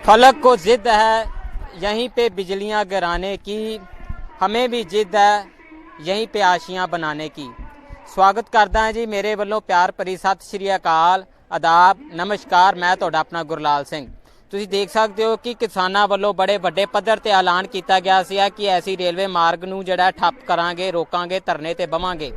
फलक को जिद है यहीं पे बिजलियां गिराने की, हमें भी जिद है यहीं पे आशियां बनाने की। स्वागत करदा है जी मेरे ਵੱਲੋਂ प्यार भरी सत श्री अकाल, आदाब, नमस्कार। मैं ਤੁਹਾਡਾ ਆਪਣਾ ਗੁਰਲਾਲ ਸਿੰਘ। ਤੁਸੀਂ ਦੇਖ ਸਕਦੇ ਹੋ ਕਿ ਕਿਸਾਨਾਂ ਵੱਲੋਂ ਬੜੇ ਵੱਡੇ ਪੱਧਰ ਤੇ ਐਲਾਨ ਕੀਤਾ ਗਿਆ ਸੀ ਕਿ ਐਸੀ ਰੇਲਵੇ ਮਾਰਗ ਨੂੰ ਜਿਹੜਾ ਠੱਪ ਕਰਾਂਗੇ, ਰੋਕਾਂਗੇ, ਧਰਨੇ ਤੇ ਬਵਾਂਗੇ।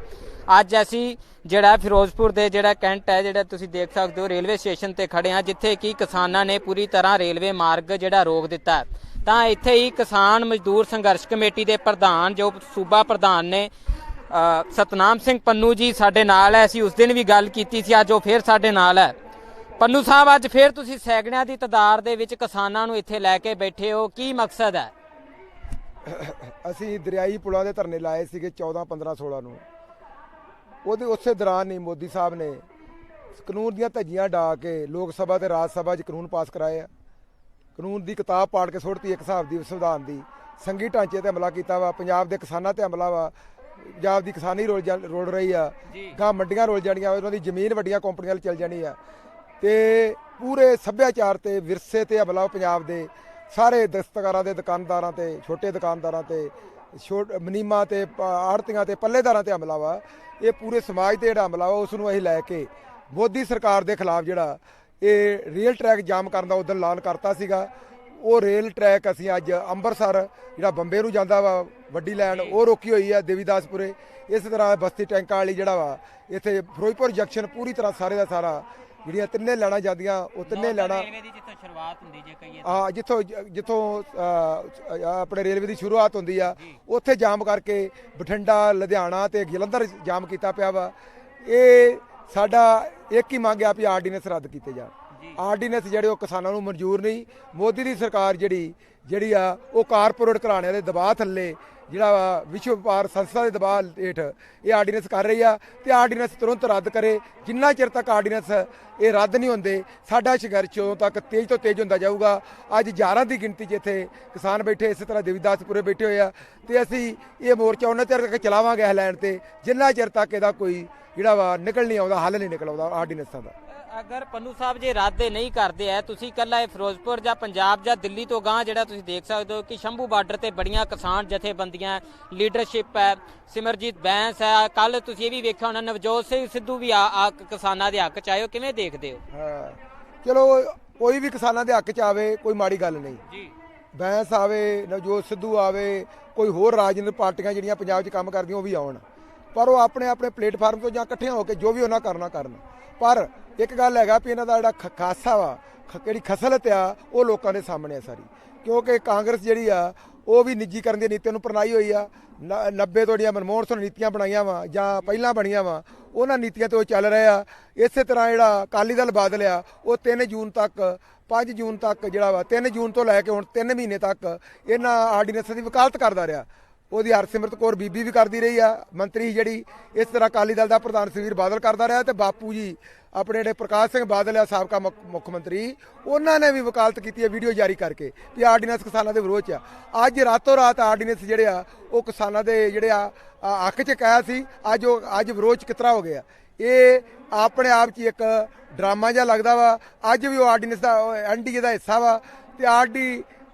ਅੱਜ ਅਸੀਂ ਜਿਹੜਾ ਫਿਰੋਜ਼ਪੁਰ ਦੇ ਜਿਹੜਾ ਕੈਂਟ ਹੈ, ਜਿਹੜਾ ਤੁਸੀਂ ਦੇਖ ਸਕਦੇ ਹੋ ਰੇਲਵੇ ਸਟੇਸ਼ਨ ਤੇ ਖੜੇ ਹਾਂ, ਜਿੱਥੇ ਕਿ ਕਿਸਾਨਾਂ ਨੇ ਪੂਰੀ ਤਰ੍ਹਾਂ ਰੇਲਵੇ ਮਾਰਗ ਜਿਹੜਾ ਰੋਕ ਦਿੱਤਾ। ਤਾਂ ਇੱਥੇ ਹੀ ਕਿਸਾਨ ਮਜ਼ਦੂਰ ਸੰਘਰਸ਼ ਕਮੇਟੀ ਦੇ ਪ੍ਰਧਾਨ ਜੋ ਸੂਬਾ ਪ੍ਰਧਾਨ ਨੇ ਸਤਨਾਮ ਸਿੰਘ ਪੰਨੂ ਜੀ ਸਾਡੇ ਨਾਲ ਹੈ। ਅਸੀਂ ਉਸ ਦਿਨ ਵੀ ਗੱਲ ਕੀਤੀ ਸੀ, ਅੱਜ ਉਹ ਫਿਰ ਸਾਡੇ ਨਾਲ ਹੈ। ਪੰਨੂ ਸਾਹਿਬ, ਅੱਜ ਫਿਰ ਤੁਸੀਂ ਸੈਂਕੜਿਆਂ ਦੀ ਤਾਦਾਦ ਦੇ ਵਿੱਚ ਕਿਸਾਨਾਂ ਨੂੰ ਇੱਥੇ ਲੈ ਕੇ ਬੈਠੇ ਹੋ, ਕੀ ਮਕਸਦ ਹੈ? ਅਸੀਂ ਦਰਿਆਈ ਪੁਲਾਂ ਦੇ ਧਰਨੇ ਲਾਏ ਸੀਗੇ 14, 15, 16 ਨੂੰ। ਉਹਦੇ ਉਸੇ ਦੌਰਾਨ ਹੀ ਮੋਦੀ ਸਾਹਿਬ ਨੇ ਕਾਨੂੰਨ ਦੀਆਂ ਧੱਜੀਆਂ ਡਾ ਕੇ ਲੋਕ ਸਭਾ ਤੇ ਰਾਜ ਸਭਾ 'ਚ ਕਾਨੂੰਨ ਪਾਸ ਕਰਾਏ ਆ। ਕਾਨੂੰਨ ਦੀ ਕਿਤਾਬ ਪਾੜ ਕੇ ਸੁੱਟਤੀ ਇੱਕ ਹਿਸਾਬ ਦੀ ਸੰਵਿਧਾਨ ਦੀ। ਸੰਘੀ ਢਾਂਚੇ ਤੇ ਹਮਲਾ ਕੀਤਾ ਵਾ, ਪੰਜਾਬ ਦੇ ਕਿਸਾਨਾਂ ਤੇ ਹਮਲਾ ਵਾ। ਪੰਜਾਬ ਦੀ ਕਿਸਾਨੀ ਰੋਲ ਰਹੀ ਆ, ਗਾਂ ਮੰਡੀਆਂ ਰੋਲ ਜਾਣੀਆਂ, ਉਹਨਾਂ ਦੀ ਜ਼ਮੀਨ ਵੱਡੀਆਂ ਕੰਪਨੀਆਂ ਨਾਲ ਚੱਲ ਜਾਣੀ ਆ, ਤੇ ਪੂਰੇ ਸੱਭਿਆਚਾਰ ਤੇ ਵਿਰਸੇ ਤੇ ਹਮਲਾ ਪੰਜਾਬ ਦੇ ਸਾਰੇ ਦਸਤਕਾਰਾਂ ਦੇ ਦੁਕਾਨਦਾਰਾਂ ਤੇ, ਛੋਟੇ ਦੁਕਾਨਦਾਰਾਂ ਤੇ, ਮਨੀਮਾਂ ਤੇ, ਆੜਤੀਆਂ ਤੇ, ਪੱਲੇਦਾਰਾਂ ਤੇ ਹਮਲਾ ਵਾ। ਇਹ ਪੂਰੇ ਸਮਾਜ ਤੇ ਜਿਹੜਾ ਹਮਲਾ ਵਾ ਉਸ ਨੂੰ ਅਸੀਂ ਲੈ ਕੇ ਮੋਦੀ ਸਰਕਾਰ ਦੇ ਖਿਲਾਫ ਜਿਹੜਾ ਇਹ ਰੇਲ ਟਰੈਕ ਜਾਮ ਕਰਨ ਦਾ ਉਦੋਂ ਐਲਾਨ ਕਰਤਾ ਸੀਗਾ। ਉਹ ਰੇਲ ਟਰੈਕ ਅਸੀਂ ਅੱਜ ਅੰਮ੍ਰਿਤਸਰ ਜਿਹੜਾ ਬੰਬੇ ਨੂੰ ਜਾਂਦਾ ਵਾ ਵੱਡੀ ਲਾਈਨ, ਉਹ ਰੋਕੀ ਹੋਈ ਆ ਦੇਵੀਦਾਸਪੁਰੇ। ਇਸੇ ਤਰ੍ਹਾਂ ਬਸਤੀ ਟੈਂਕਾਂ ਵਾਲੀ ਜਿਹੜਾ ਵਾ ਇੱਥੇ ਫਿਰੋਜ਼ਪੁਰ ਜੰਕਸ਼ਨ ਪੂਰੀ ਤਰ੍ਹਾਂ ਸਾਰੇ ਦਾ ਸਾਰਾ ਜਿਹੜੀਆਂ ਤਿੰਨੇ ਲੈਣਾ ਜਾਂਦੀਆਂ, ਉਹ ਤਿੰਨੇ ਲੈਣਾ ਜਿੱਥੋਂ ਆਪਣੇ ਰੇਲਵੇ ਦੀ ਸ਼ੁਰੂਆਤ ਹੁੰਦੀ ਆ ਉੱਥੇ ਜਾਮ ਕਰਕੇ ਬਠਿੰਡਾ, ਲੁਧਿਆਣਾ ਤੇ ਜਲੰਧਰ ਜਾਮ ਕੀਤਾ ਪਿਆ ਵਾ। ਇਹ ਸਾਡਾ ਇੱਕ ਹੀ ਮੰਗ ਆ ਵੀ ਆਰਡੀਨੈਂਸ ਰੱਦ ਕੀਤੇ ਜਾਣ। ਆਰਡੀਨੈਂਸ ਜਿਹੜੇ ਉਹ ਕਿਸਾਨਾਂ ਨੂੰ ਮਨਜ਼ੂਰ ਨਹੀਂ। ਮੋਦੀ ਦੀ ਸਰਕਾਰ ਜਿਹੜੀ ਆ ਉਹ ਕਾਰਪੋਰੇਟ ਘਰਾਣਿਆਂ ਦੇ ਦਬਾਅ ਥੱਲੇ ਜਿਹੜਾ ਵਾ ਵਿਸ਼ਵ ਵਪਾਰ ਸੰਸਥਾ ਦੇ ਦਬਾਅ ਹੇਠ ਇਹ ਆਰਡੀਨੈਂਸ ਕਰ ਰਹੀ ਆ, ਤੇ ਆਰਡੀਨੈਂਸ ਤੁਰੰਤ ਰੱਦ ਕਰੇ। ਜਿੰਨਾ ਚਿਰ ਤੱਕ ਆਰਡੀਨੈਂਸ ਇਹ ਰੱਦ ਨਹੀਂ ਹੁੰਦੇ ਸਾਡਾ ਸੰਘਰਸ਼ ਉਦੋਂ ਤੱਕ ਤੇਜ਼ ਤੋਂ ਤੇਜ਼ ਹੁੰਦਾ ਜਾਊਗਾ। ਅੱਜ ਹਜ਼ਾਰਾਂ ਦੀ ਗਿਣਤੀ 'ਚ ਇੱਥੇ ਕਿਸਾਨ ਬੈਠੇ, ਇਸੇ ਤਰ੍ਹਾਂ ਦੇਵੀਦਾਸਪੁਰੇ ਬੈਠੇ ਹੋਏ ਆ, ਤੇ ਅਸੀਂ ਇਹ ਮੋਰਚਾ ਉਹਨਾਂ ਚਿਰ ਤੱਕ ਚਲਾਵਾਂਗੇ ਇਸ ਲਾਈਨ ਤੇ ਜਿੰਨਾ ਚਿਰ ਤੱਕ ਇਹਦਾ ਕੋਈ ਜਿਹੜਾ ਵਾ ਨਿਕਲ ਨਹੀਂ ਆਉਂਦਾ, ਹੱਲ ਨਹੀਂ ਨਿਕਲ ਆਉਂਦਾ ਆਰਡੀਨੈਂਸਾਂ ਦਾ। ਅਗਰ ਪੰਨੂ ਸਾਹਿਬ ਜੇ ਰੱਦ ਨਹੀਂ ਕਰਦੇ ਹੈ, ਤੁਸੀਂ ਇਕੱਲਾ ਇਹ ਫਿਰੋਜ਼ਪੁਰ ਜਾਂ ਪੰਜਾਬ ਜਾਂ ਦਿੱਲੀ ਤੋਂ ਗਾਂ ਜਿਹੜਾ ਤੁਸੀਂ ਦੇਖ ਸਕਦੇ ਹੋ ਕਿ ਸ਼ੰਭੂ ਬਾਰਡਰ ਤੇ ਬੜੀਆਂ ਕਿਸਾਨ ਜਥੇਬੰਦੀਆਂ, ਲੀਡਰਸ਼ਿਪ ਹੈ, ਸਿਮਰਜੀਤ ਬੈਂਸ ਹੈ, ਕੱਲ ਤੁਸੀਂ ਇਹ ਵੀ ਵੇਖਿਆ ਹੋਣਾ ਨਵਜੋਤ ਸਿੰਘ ਸਿੱਧੂ ਵੀ ਆ ਕਿਸਾਨਾਂ ਦੇ ਹੱਕ 'ਚ ਆਏ ਹੋ, ਕਿਵੇਂ ਦੇਖਦੇ ਹੋ? ਹਾਂ, ਚਲੋ ਕੋਈ ਵੀ ਕਿਸਾਨਾਂ ਦੇ ਹੱਕ 'ਚ ਆਵੇ ਕੋਈ ਮਾੜੀ ਗੱਲ ਨਹੀਂ ਜੀ। ਬੈਂਸ ਆਵੇ, ਨਵਜੋਤ ਸਿੱਧੂ ਆਵੇ, ਕੋਈ ਹੋਰ ਰਾਜਨੀਤਿਕ ਪਾਰਟੀਆਂ ਜਿਹੜੀਆਂ ਪੰਜਾਬ 'ਚ ਕੰਮ ਕਰਦੀਆਂ ਉਹ ਵੀ ਆਉਣ, ਪਰ ਉਹ ਆਪਣੇ ਆਪਣੇ ਪਲੇਟਫਾਰਮ ਤੋਂ ਜਾਂ ਇਕੱਠੀਆਂ ਹੋ ਕੇ ਜੋ ਵੀ ਉਹਨਾਂ ਕਰਨਾ ਕਰਨ। ਪਰ ਇੱਕ ਗੱਲ ਹੈਗਾ ਵੀ ਇਹਨਾਂ ਦਾ ਜਿਹੜਾ ਖਾਸਾ ਵਾ, ਜਿਹੜੀ ਖਸਲਤ ਆ ਉਹ ਲੋਕਾਂ ਦੇ ਸਾਹਮਣੇ ਆ ਸਾਰੀ, ਕਿਉਂਕਿ ਕਾਂਗਰਸ ਜਿਹੜੀ ਆ ਉਹ ਵੀ ਨਿੱਜੀਕਰਨ ਦੀਆਂ ਨੀਤੀਆਂ ਨੂੰ ਅਪਣਾਈ ਹੋਈ ਆ। 90 ਤੋਂ ਜਿਹੜੀਆਂ ਮਨਮੋਹਨ ਸਿੰਘ ਨੀਤੀਆਂ ਬਣਾਈਆਂ ਵਾ ਜਾਂ ਪਹਿਲਾਂ ਬਣੀਆਂ ਵਾ ਉਹਨਾਂ ਨੀਤੀਆਂ ਤੇ ਉਹ ਚੱਲ ਰਹੇ ਆ। ਇਸੇ ਤਰ੍ਹਾਂ ਜਿਹੜਾ ਅਕਾਲੀ ਦਲ ਬਾਦਲ ਆ ਉਹ 3 ਜੂਨ ਤੱਕ 5 ਜੂਨ ਤੱਕ ਜਿਹੜਾ ਵਾ 3 ਜੂਨ ਤੋਂ ਲੈ ਕੇ ਹੁਣ 3 ਮਹੀਨੇ ਤੱਕ ਇਹਨਾਂ ਆਰਡੀਨੈਂਸ ਦੀ ਵਕਾਲਤ ਕਰਦਾ ਰਿਹਾ। ਉਹਦੀ ਹਰਸਿਮਰਤ ਕੌਰ ਬੀਬੀ ਵੀ ਕਰਦੀ ਰਹੀ ਆ ਮੰਤਰੀ ਜਿਹੜੀ। ਇਸ ਤਰ੍ਹਾਂ ਅਕਾਲੀ ਦਲ ਦਾ ਪ੍ਰਧਾਨ ਸੁਖਬੀਰ ਬਾਦਲ ਕਰਦਾ ਰਿਹਾ, ਤੇ ਬਾਪੂ ਜੀ ਆਪਣੇ ਜਿਹੜੇ ਪ੍ਰਕਾਸ਼ ਸਿੰਘ ਬਾਦਲ ਆ ਸਾਬਕਾ ਮੁੱਖ ਮੰਤਰੀ, ਉਹਨਾਂ ਨੇ ਵੀ ਵਕਾਲਤ ਕੀਤੀ ਹੈ ਵੀਡੀਓ ਜਾਰੀ ਕਰਕੇ ਵੀ ਆਰਡੀਨੈਂਸ ਕਿਸਾਨਾਂ ਦੇ ਵਿਰੋਧ 'ਚ ਆ। ਅੱਜ ਰਾਤੋਂ ਰਾਤ ਆਰਡੀਨੈਂਸ ਜਿਹੜੇ ਆ ਉਹ ਕਿਸਾਨਾਂ ਦੇ ਜਿਹੜੇ ਆ ਹੱਕ 'ਚ ਕਹਿਆ ਸੀ, ਅੱਜ ਵਿਰੋਧ 'ਚ ਕਿਤਰਾ ਹੋ ਗਿਆ। ਇਹ ਆਪਣੇ ਆਪ 'ਚ ਇੱਕ ਡਰਾਮਾ ਜਿਹਾ ਲੱਗਦਾ ਵਾ। ਅੱਜ ਵੀ ਉਹ ਆਰਡੀਨੈਂਸ ਦਾ ਐਨਡੀਏ ਦਾ ਹਿੱਸਾ ਵਾ, ਤੇ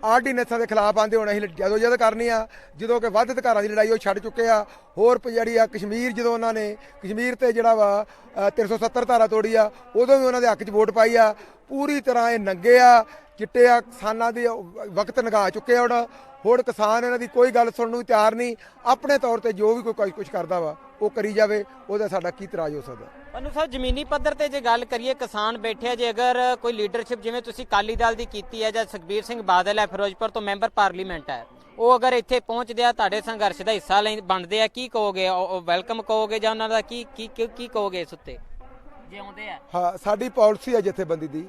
ਆਰਡੀਨੈਂਸਾਂ ਦੇ ਖਿਲਾਫ ਆਂਦੇ ਹੁਣ ਅਸੀਂ ਜਦ ਕਰਨੀ ਆ, ਜਦੋਂ ਕਿ ਵੱਧ ਅਧਿਕਾਰਾਂ ਦੀ ਲੜਾਈ ਉਹ ਛੱਡ ਚੁੱਕੇ ਆ। ਹੋਰ ਜਿਹੜੀ ਆ ਕਸ਼ਮੀਰ, ਜਦੋਂ ਉਹਨਾਂ ਨੇ ਕਸ਼ਮੀਰ ਤੇ ਜਿਹੜਾ ਵਾ 370 ਧਾਰਾ ਤੋੜੀ ਆ, ਉਦੋਂ ਵੀ ਉਹਨਾਂ ਦੇ ਹੱਕ 'ਚ ਵੋਟ ਪਾਈ ਆ। ਪੂਰੀ ਤਰ੍ਹਾਂ ਇਹ ਨੰਗੇ ਆ, ਚਿੱਟੇ ਆ, ਕਿਸਾਨਾਂ ਦੇ ਵਕਤ ਨਗਾ ਚੁੱਕੇ ਆ। ਹੁਣ ਕਿਸਾਨ ਇਹਨਾਂ ਦੀ ਕੋਈ ਗੱਲ ਸੁਣਨ ਨੂੰ ਤਿਆਰ ਨਹੀਂ। ਆਪਣੇ ਤੌਰ ਤੇ ਜੋ ਵੀ ਕੋਈ ਕੁਝ ਕਰਦਾ ਵਾ ਉਹ ਕਰੀ ਜਾਵੇ, ਉਹਦਾ ਸਾਡਾ ਕੀ ਇਤਰਾਜ਼ ਹੋ ਸਕਦਾ? ਪੰਨੂ ਸਾਹਿਬ, ਜ਼ਮੀਨੀ ਪੱਧਰ ਤੇ ਜੇ ਗੱਲ ਕਰੀਏ, ਕਿਸਾਨ ਬੈਠੇ ਆ, ਜੇ ਅਗਰ ਕੋਈ ਲੀਡਰਸ਼ਿਪ ਜਿਵੇਂ ਤੁਸੀਂ ਅਕਾਲੀ ਦਲ ਦੀ ਕੀਤੀ ਹੈ ਜਾਂ ਸੁਖਬੀਰ ਸਿੰਘ ਬਾਦਲ ਹੈ ਫਿਰੋਜ਼ਪੁਰ ਤੋਂ ਮੈਂਬਰ ਪਾਰਲੀਮੈਂਟ ਹੈ, ਉਹ ਅਗਰ ਇੱਥੇ ਪਹੁੰਚਦੇ ਆ ਤੁਹਾਡੇ ਸੰਘਰਸ਼ ਦਾ ਹਿੱਸਾ ਬਣਦੇ ਆ, ਕੀ ਕਹੋਗੇ? ਵੈਲਕਮ ਕਹੋਗੇ ਜਾਂ ਉਹਨਾਂ ਦਾ ਕੀ ਕਹੋਗੇ ਇਸ ਉੱਤੇ ਜੇ ਆਉਂਦੇ ਆ? ਹਾਂ, ਸਾਡੀ ਪਾਲਿਸੀ ਹੈ ਜਥੇਬੰਦੀ ਦੀ,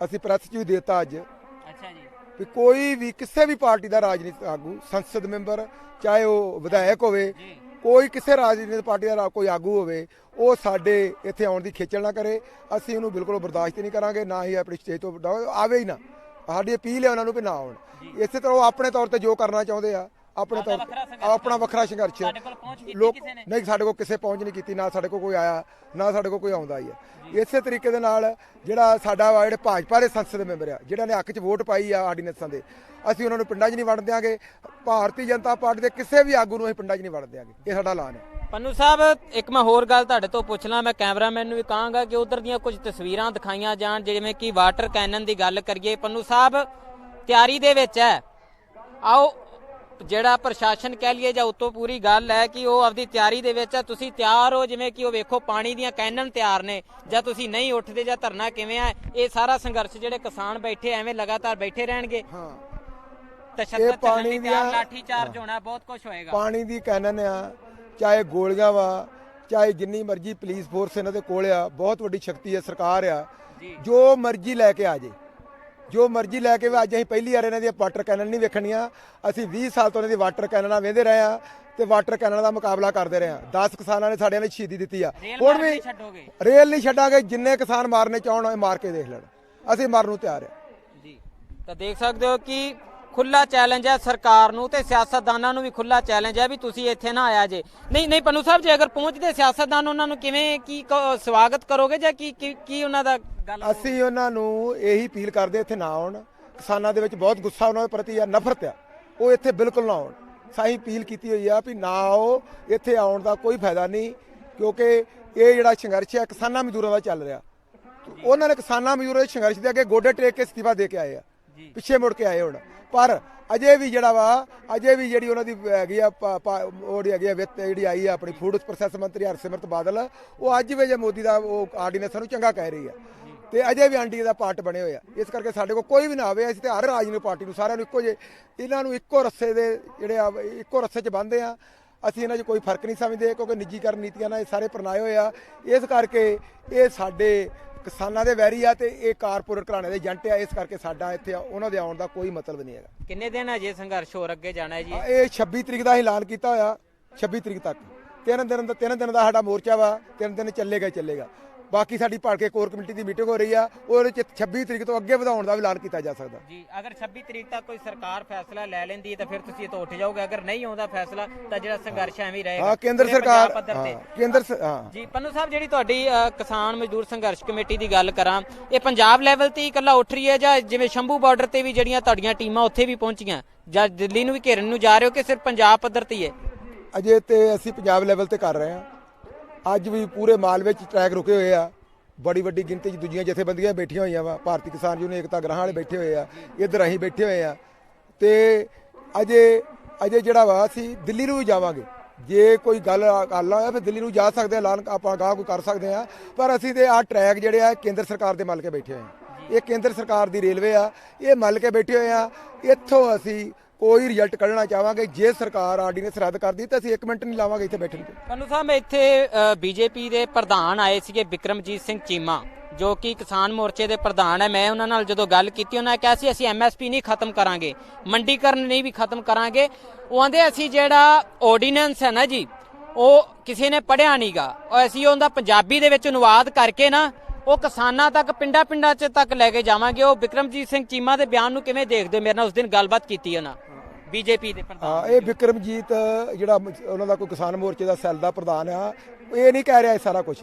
ਅਸੀਂ ਪ੍ਰੈਸ 'ਚ ਵੀ ਦੇਤਾ ਅੱਜ। ਅੱਛਾ ਜੀ। ਵੀ ਕੋਈ ਵੀ ਕਿਸੇ ਵੀ ਪਾਰਟੀ ਦਾ ਰਾਜਨੀਤਿਕ ਆਗੂ, ਸੰਸਦ ਮੈਂਬਰ, ਚਾਹੇ ਉਹ ਵਿਧਾਇਕ ਹੋਵੇ, ਕੋਈ ਕਿਸੇ ਰਾਜਨੀਤਿਕ ਪਾਰਟੀ ਦਾ ਕੋਈ ਆਗੂ ਹੋਵੇ, ਉਹ ਸਾਡੇ ਇੱਥੇ ਆਉਣ ਦੀ ਖੇਚਲ ਨਾ ਕਰੇ। ਅਸੀਂ ਉਹਨੂੰ ਬਿਲਕੁਲ ਬਰਦਾਸ਼ਤ ਨਹੀਂ ਕਰਾਂਗੇ, ਨਾ ਹੀ ਆਪਣੀ ਸਟੇਜ ਤੋਂ ਆਵੇ ਹੀ ਨਾ। ਸਾਡੀ ਅਪੀਲ ਹੈ ਉਹਨਾਂ ਨੂੰ ਵੀ ਨਾ ਆਉਣ। ਇਸੇ ਤਰ੍ਹਾਂ ਉਹ ਆਪਣੇ ਤੌਰ ਤੇ ਜੋ ਕਰਨਾ ਚਾਹੁੰਦੇ ਆ ਆਪਣੇ ਤੌਰ ਵੱਖਰਾ ਤੇ ਸੰਘਰਸ਼ ਆਪਣਾ ਵੱਖਰਾ ਸੰਘਰਸ਼ ਤੁਹਾਡੇ ਕੋਲ ਪਹੁੰਚ ਕੀਤੀ ਲੋਕ ਕਿਸੇ ਨੇ? ਨਹੀਂ, ਸਾਡੇ ਕੋਲ ਕਿਸੇ ਪਹੁੰਚ ਨਹੀਂ ਕੀਤੀ, ਨਾ ਸਾਡੇ ਕੋਲ ਕੋਈ ਆਇਆ, ਨਾ ਸਾਡੇ ਕੋਲ ਕੋਈ ਆਉਂਦਾ ਹੀ ਹੈ। ਇਸੇ ਤਰੀਕੇ ਦੇ ਨਾਲ ਜਿਹੜਾ ਸਾਡਾ ਵਾ ਜਿਹੜੇ ਭਾਜਪਾ ਦੇ ਸੰਸਦ ਦੇ ਮੈਂਬਰ ਆ ਜਿਹੜਿਆਂ ਨੇ ਹੱਕ 'ਚ ਵੋਟ ਪਾਈ ਆ ਆਰਡੀਨੈਂਸਾਂ ਦੇ, ਅਸੀਂ ਉਹਨਾਂ ਨੂੰ ਪਿੰਡਾਂ 'ਚ ਨਹੀਂ ਵੰਡ ਦਿਆਂਗੇ। ਭਾਰਤੀ ਜਨਤਾ ਪਾਰਟੀ ਦੇ ਕਿਸੇ ਵੀ ਆਗੂ ਨੂੰ ਅਸੀਂ ਪਿੰਡਾਂ 'ਚ ਨਹੀਂ ਵੰਡ ਦਿਆਂਗੇ, ਇਹ ਸਾਡਾ ਐਲਾਨ ਹੈ। ਪੰਨੂ ਸਾਹਿਬ, ਇੱਕ ਮੈਂ ਹੋਰ ਗੱਲ ਤੁਹਾਡੇ ਤੋਂ ਪੁੱਛ ਲਾਂ, ਮੈਂ ਕੈਮਰਾਮੈਨ ਨੂੰ ਵੀ ਕਹਾਂਗਾ ਕਿ ਉਧਰ ਦੀਆਂ ਕੁਝ ਤਸਵੀਰਾਂ ਦਿਖਾਈਆਂ ਜਾਣ, ਜਿਵੇਂ ਕਿ ਵਾਟਰ ਕੈਨਨ ਦੀ ਗੱਲ ਕਰੀਏ। ਪੰਨੂ ਸਾਹਿਬ ਤਿਆਰੀ ਦੇ ਵਿੱਚ ਹੈ, ਆਓ ਜਿਹੜਾ ਪ੍ਰਸ਼ਾਸਨ ਕਹਿ ਲਈਏ ਜਾਂ ਉਤੋਂ ਪੂਰੀ ਗੱਲ ਹੈ ਕਿ ਉਹ ਆਪਦੀ ਤਿਆਰੀ ਦੇ ਵਿੱਚ ਹੈ। ਤੁਸੀਂ ਤਿਆਰ ਹੋ, ਜਿਵੇਂ ਕਿ ਉਹ ਵੇਖੋ ਪਾਣੀ ਦੀਆਂ ਕੈਨਨ ਤਿਆਰ ਨੇ, ਜਾਂ ਤੁਸੀਂ ਨਹੀਂ ਉੱਠਦੇ ਜਾਂ ਧਰਨਾ ਕਿਵੇਂ ਆ? ਇਹ ਸਾਰਾ ਸੰਘਰਸ਼ ਜਿਹੜੇ ਕਿਸਾਨ ਬੈਠੇ ਐਵੇਂ ਲਗਾਤਾਰ ਬੈਠੇ ਰਹਿਣਗੇ? ਹਾਂ, ਤਸ਼ੱਦਦ ਚੱਲਣ ਦੀ ਤਿਆਰ, ਲਾਠੀ ਚਾਰਜ ਹੋਣਾ, ਬਹੁਤ ਕੁਝ ਹੋਏਗਾ। ਪਾਣੀ ਦੀ ਕੈਨਨ ਆ, ਚਾਹੇ ਗੋਲੀਆਂ ਵਾ, ਚਾਹੇ ਜਿੰਨੀ ਮਰਜ਼ੀ ਪੁਲਿਸ ਫੋਰਸ ਇਹਨਾਂ ਦੇ ਕੋਲ ਆ, ਬਹੁਤ ਵੱਡੀ ਸ਼ਕਤੀ ਹੈ, ਸਰਕਾਰ ਆ, ਜੋ ਮਰਜ਼ੀ ਲੈ ਕੇ ਆ ਜੇ, ਜੋ ਮਰਜ਼ੀ ਲੈ ਕੇ। ਅੱਜ ਅਸੀਂ ਪਹਿਲੀ ਵਾਰ ਇਹਨਾਂ ਦੀਆਂ ਵਾਟਰ ਕੈਨਨ ਨਹੀਂ ਵੇਖਣੀਆਂ, ਅਸੀਂ 20 ਸਾਲ ਤੋਂ ਇਹਨਾਂ ਦੀ ਵਾਟਰ ਕੈਨਨਾਂ ਵੇਖਦੇ ਰਹੇ ਆ ਤੇ ਵਾਟਰ ਕੈਨਨ ਦਾ ਮੁਕਾਬਲਾ ਕਰਦੇ ਰਹੇ ਆ। 10 ਕਿਸਾਨਾਂ ਨੇ ਸਾਡੇ ਨਾਲ ਸ਼ਹੀਦੀ ਦਿੱਤੀ ਆ, ਹੁਣ ਵੀ ਰੇਲ ਨਹੀਂ ਛੱਡਾਂਗੇ। ਜਿੰਨੇ ਕਿਸਾਨ ਮਾਰਨੇ ਚਾਹਣ ਉਹ ਮਾਰ ਕੇ ਦੇਖ ਲੈਣ, ਅਸੀਂ ਮਾਰਨ ਨੂੰ ਤਿਆਰ ਆ ਜੀ। ਤਾਂ ਦੇਖ ਸਕਦੇ ਹੋ ਕਿ ਖੁੱਲਾ ਚੈਲੰਜ ਹੈ ਸਰਕਾਰ ਨੂੰ ਤੇ ਸਿਆਸਤਦਾਨਾਂ ਨੂੰ ਵੀ ਖੁੱਲਾ ਚੈਲੰਜ ਹੈ ਵੀ ਤੁਸੀਂ ਇੱਥੇ ਨਾ ਆਇਆ ਜੇ। ਨਹੀਂ ਪੰਨੂ ਸਾਹਿਬ, ਜੇ ਅਗਰ ਪਹੁੰਚਦੇ ਸਿਆਸਤਦਾਨ, ਉਹਨਾਂ ਨੂੰ ਕਿਵੇਂ ਕੀ ਸਵਾਗਤ ਕਰੋਗੇ ਜਾਂ ਕੀ ਉਹਨਾਂ ਦਾ ਗੱਲ? ਅਸੀਂ ਉਹਨਾਂ ਨੂੰ ਇਹੀ ਅਪੀਲ ਕਰਦੇ ਇੱਥੇ ਨਾ ਆਉਣ। ਕਿਸਾਨਾਂ ਦੇ ਵਿੱਚ ਬਹੁਤ ਗੁੱਸਾ ਉਹਨਾਂ ਦੇ ਪ੍ਰਤੀ ਆ, ਨਫ਼ਰਤ ਆ, ਉਹ ਇੱਥੇ ਬਿਲਕੁਲ ਨਾ ਆਉਣ। ਸਾਈ ਅਪੀਲ ਕੀਤੀ ਹੋਈ ਆ ਵੀ ਨਾ ਆਓ, ਇੱਥੇ ਆਉਣ ਦਾ ਕੋਈ ਫਾਇਦਾ ਨਹੀਂ, ਕਿਉਂਕਿ ਇਹ ਜਿਹੜਾ ਸੰਘਰਸ਼ ਹੈ ਕਿਸਾਨਾਂ ਮਜ਼ਦੂਰਾਂ ਦਾ ਚੱਲ ਰਿਹਾ। ਉਹਨਾਂ ਨੇ ਕਿਸਾਨਾਂ ਮਜ਼ਦੂਰਾਂ ਦੇ ਸੰਘਰਸ਼ ਦੇ ਅੱਗੇ ਗੋਡੇ ਟੇਕ ਕੇ ਅਸਤੀਫਾ ਦੇ ਕੇ ਆਏ ਆ, ਪਿੱਛੇ ਮੁੜ ਕੇ ਆਏ ਹੁਣ। ਪਰ ਅਜੇ ਵੀ ਜਿਹੜਾ ਵਾ, ਅਜੇ ਵੀ ਜਿਹੜੀ ਉਹਨਾਂ ਦੀ ਹੈਗੀ ਆ ਉਹ ਹੈਗੀ ਆ ਵਿੱਤ ਜਿਹੜੀ ਆਈ ਆ ਆਪਣੀ ਫੂਡ ਪ੍ਰੋਸੈਸ ਮੰਤਰੀ ਹਰਸਿਮਰਤ ਬਾਦਲ, ਉਹ ਅੱਜ ਵੀ ਜੇ ਮੋਦੀ ਦਾ ਉਹ ਆਰਡੀਨੈਂਸ ਨੂੰ ਚੰਗਾ ਕਹਿ ਰਹੀ ਆ ਤੇ ਅਜੇ ਵੀ ਐਨਡੀਏ ਦਾ ਪਾਰਟ ਬਣੇ ਹੋਏ ਆ। ਇਸ ਕਰਕੇ ਸਾਡੇ ਕੋਲ ਕੋਈ ਵੀ ਨਾ ਆਵੇ, ਅਸੀਂ ਤੇ ਹਰ ਰਾਜਨੀਤਿਕ ਪਾਰਟੀ ਨੂੰ ਸਾਰਿਆਂ ਨੂੰ ਇੱਕੋ ਜਿਹੇ, ਇਹਨਾਂ ਨੂੰ ਇੱਕੋ ਰੱਸੇ ਦੇ ਜਿਹੜੇ ਆ, ਇੱਕੋ ਰੱਸੇ 'ਚ ਬੰਨ੍ਹਦੇ ਆ। ਅਸੀਂ ਇਹਨਾਂ 'ਚ ਕੋਈ ਫਰਕ ਨਹੀਂ ਸਮਝਦੇ, ਕਿਉਂਕਿ ਨਿੱਜੀਕਰਨ ਨੀਤੀਆਂ ਨਾਲ ਇਹ ਸਾਰੇ ਪਰਨਾਏ ਹੋਏ ਆ। ਇਸ ਕਰਕੇ ਇਹ ਸਾਡੇ ਕਿਸਾਨਾਂ ਦੇ ਵੈਰੀ ਆ ਤੇ ਇਹ ਕਾਰਪੋਰੇਟ ਘਰਾਣੇ ਦੇ ਏਜੰਟ ਆ। ਇਸ ਕਰਕੇ ਸਾਡਾ ਇੱਥੇ ਉਹਨਾਂ ਦੇ ਆਉਣ ਦਾ ਕੋਈ ਮਤਲਬ ਨਹੀਂ ਹੈਗਾ। ਕਿੰਨੇ ਦਿਨ ਅਜੇ ਸੰਘਰਸ਼ ਹੋਰ ਅੱਗੇ ਜਾਣਾ ਹੈ ਜੀ? ਇਹ 26 ਤਰੀਕ ਦਾ ਐਲਾਨ ਕੀਤਾ ਹੋਇਆ, 26 ਤਰੀਕ ਤੱਕ 3 ਦਿਨ ਦਾ ਸਾਡਾ ਮੋਰਚਾ ਵਾ। 3 ਦਿਨ ਚੱਲੇਗਾ। ਬਾਕੀ ਸਾਡੀ ਭਲਕੇ ਕੋਰ ਕਮੇਟੀ ਦੀ ਮੀਟਿੰਗ ਹੋ ਰਹੀ ਆ, ਉਹਦੇ ਚ 26 ਤਰੀਕ ਤੋਂ ਅੱਗੇ ਵਧਾਉਣ ਦਾ ਵੀ ਐਲਾਨ ਕੀਤਾ ਜਾ ਸਕਦਾ ਜੀ। ਅਗਰ 26 ਤਰੀਕ ਤੱਕ ਕੋਈ ਸਰਕਾਰ ਫੈਸਲਾ ਲੈ ਲੈਂਦੀ ਹੈ ਤਾਂ ਫਿਰ ਤੁਸੀਂ ਇਹ ਤੋਂ ਉੱਠ ਜਾਓਗੇ? ਅਗਰ ਨਹੀਂ ਆਉਂਦਾ ਫੈਸਲਾ ਤਾਂ ਜਿਹੜਾ ਸੰਘਰਸ਼ ਐਵੇਂ ਹੀ ਰਹੇਗਾ? ਹਾਂ, ਕੇਂਦਰ ਸਰਕਾਰ ਜੀ। ਪੰਨੂ ਸਾਹਿਬ, ਜਿਹੜੀ ਤੁਹਾਡੀ ਕਿਸਾਨ ਮਜ਼ਦੂਰ ਸੰਘਰਸ਼ ਕਮੇਟੀ ਦੀ ਗੱਲ ਕਰਾਂ, ਇਹ ਪੰਜਾਬ ਲੈਵਲ ਤੇ ਹੀ ਇਕੱਲਾ ਉੱਠ ਰਹੀ ਹੈ ਜਾਂ ਜਿਵੇਂ ਸ਼ੰਭੂ ਬਾਰਡਰ ਤੇ ਵੀ ਜਿਹੜੀਆਂ ਤੁਹਾਡੀਆਂ ਟੀਮਾਂ ਉੱਥੇ ਵੀ ਪਹੁੰਚੀਆਂ, ਜਾਂ ਦਿੱਲੀ ਨੂੰ ਵੀ ਘੇਰਨ ਨੂੰ ਜਾ ਰਹੇ ਹੋ ਕਿ ਸਿਰਫ ਪੰਜਾਬ ਪੱਧਰ ਤੇ ਹੀ ਹੈ? ਅਜੇ ਤੇ ਅਸੀਂ ਪੰਜਾਬ ਲੈਵਲ ਤੇ ਕਰ ਰਹੇ ਹਾਂ। ਅੱਜ ਵੀ ਪੂਰੇ ਮਾਲਵੇ ਚ ਟਰੈਕ ਰੁਕੇ ਹੋਏ ਆ, ਬੜੀ ਵੱਡੀ ਗਿਣਤੀ 'ਚ ਦੂਜੀਆਂ ਜਥੇਬੰਦੀਆਂ ਬੈਠੀਆਂ ਹੋਈਆਂ ਵਾ। ਭਾਰਤੀ ਕਿਸਾਨ ਯੂਨੀਅਨ ਏਕਤਾ ਗ੍ਰਾਹਾਂ ਵਾਲੇ ਬੈਠੇ ਹੋਏ ਆ, ਇੱਧਰ ਅਸੀਂ ਬੈਠੇ ਹੋਏ ਆ ਤੇ ਅਜੇ ਜਿਹੜਾ ਵਾ ਅਸੀਂ ਦਿੱਲੀ ਨੂੰ ਵੀ ਜਾਵਾਂਗੇ। ਜੇ ਕੋਈ ਗੱਲ ਹੋਇਆ ਫਿਰ ਦਿੱਲੀ ਨੂੰ ਜਾ ਸਕਦੇ, ਐਲਾਨ ਆਪਾਂ ਗਾਹ ਕੋਈ ਕਰ ਸਕਦੇ ਆ। ਪਰ ਅਸੀਂ ਤੇ ਆਹ ਟਰੈਕ ਜਿਹੜੇ ਆ ਕੇਂਦਰ ਸਰਕਾਰ ਦੇ ਮੱਲ ਕੇ ਬੈਠੇ ਹੋਏ ਆ। ਇਹ ਕੇਂਦਰ ਸਰਕਾਰ ਦੀ ਰੇਲਵੇ ਆ, ਇਹ ਮੱਲ ਕੇ ਬੈਠੇ ਹੋਏ ਆ। ਇੱਥੋਂ ਅਸੀਂ ਕੋਈ ਰਿਜ਼ਲਟ ਕੱਢਣਾ ਚਾਹਾਂਗੇ। ਜੇ ਸਰਕਾਰ ਆਰਡੀਨੈਂਸ ਰੱਦ ਕਰਦੀ ਤਾਂ ਅਸੀਂ 1 ਮਿੰਟ ਨਹੀਂ ਲਾਵਾਂਗੇ ਇੱਥੇ ਬੈਠਣ ਤੇ। ਪੰਨੂ ਸਾਹਿਬ, ਇੱਥੇ ਬੀਜੇਪੀ ਦੇ ਪ੍ਰਧਾਨ ਆਏ ਸੀਗੇ ਬਿਕਰਮਜੀਤ ਸਿੰਘ ਚੀਮਾ, ਜੋ ਕਿ ਕਿਸਾਨ ਮੋਰਚੇ ਦੇ ਪ੍ਰਧਾਨ ਹੈ। ਮੈਂ ਉਹਨਾਂ ਨਾਲ ਜਦੋਂ ਗੱਲ ਕੀਤੀ, ਉਹਨਾਂ ਨੇ ਕਿਹਾ ਸੀ ਅਸੀਂ MSP ਨਹੀਂ ਖਤਮ ਕਰਾਂਗੇ, ਮੰਡੀਕਰਨ ਨਹੀਂ ਵੀ ਖਤਮ ਕਰਾਂਗੇ। ਉਹ ਆਂਦੇ ਅਸੀਂ ਜਿਹੜਾ ਆਰਡੀਨੈਂਸ ਹੈ ਨਾ ਜੀ, ਉਹ ਕਿਸੇ ਨੇ ਪੜ੍ਹਿਆ ਨਹੀਂਗਾ, ਅਸੀਂ ਉਹਦਾ ਪੰਜਾਬੀ ਦੇ ਵਿੱਚ ਅਨੁਵਾਦ ਕਰਕੇ ਨਾ ਉਹ ਕਿਸਾਨਾਂ ਤੱਕ, ਪਿੰਡਾਂ 'ਚ ਤੱਕ ਲੈ ਕੇ ਜਾਵਾਂਗੇ। ਉਹ ਬਿਕਰਮਜੀਤ ਸਿੰਘ ਚੀਮਾ ਦੇ ਬਿਆਨ ਨੂੰ ਕਿਵੇਂ ਦੇਖਦੇ ਹੋ? ਮੇਰੇ ਨਾਲ ਉਸ ਦਿਨ ਗੱਲਬਾਤ ਕੀਤੀ ਉਹਨਾਂ ਬੀਜੇਪੀ ਦੇ ਪ੍ਰਧਾਨ। ਹਾਂ, ਇਹ ਬਿਕਰਮਜੀਤ ਜਿਹੜਾ ਉਹਨਾਂ ਦਾ ਕੋਈ ਕਿਸਾਨ ਮੋਰਚੇ ਦਾ ਸੈੱਲ ਦਾ ਪ੍ਰਧਾਨ ਆ, ਇਹ ਨਹੀਂ ਕਹਿ ਰਿਹਾ ਇਹ ਸਾਰਾ ਕੁਝ,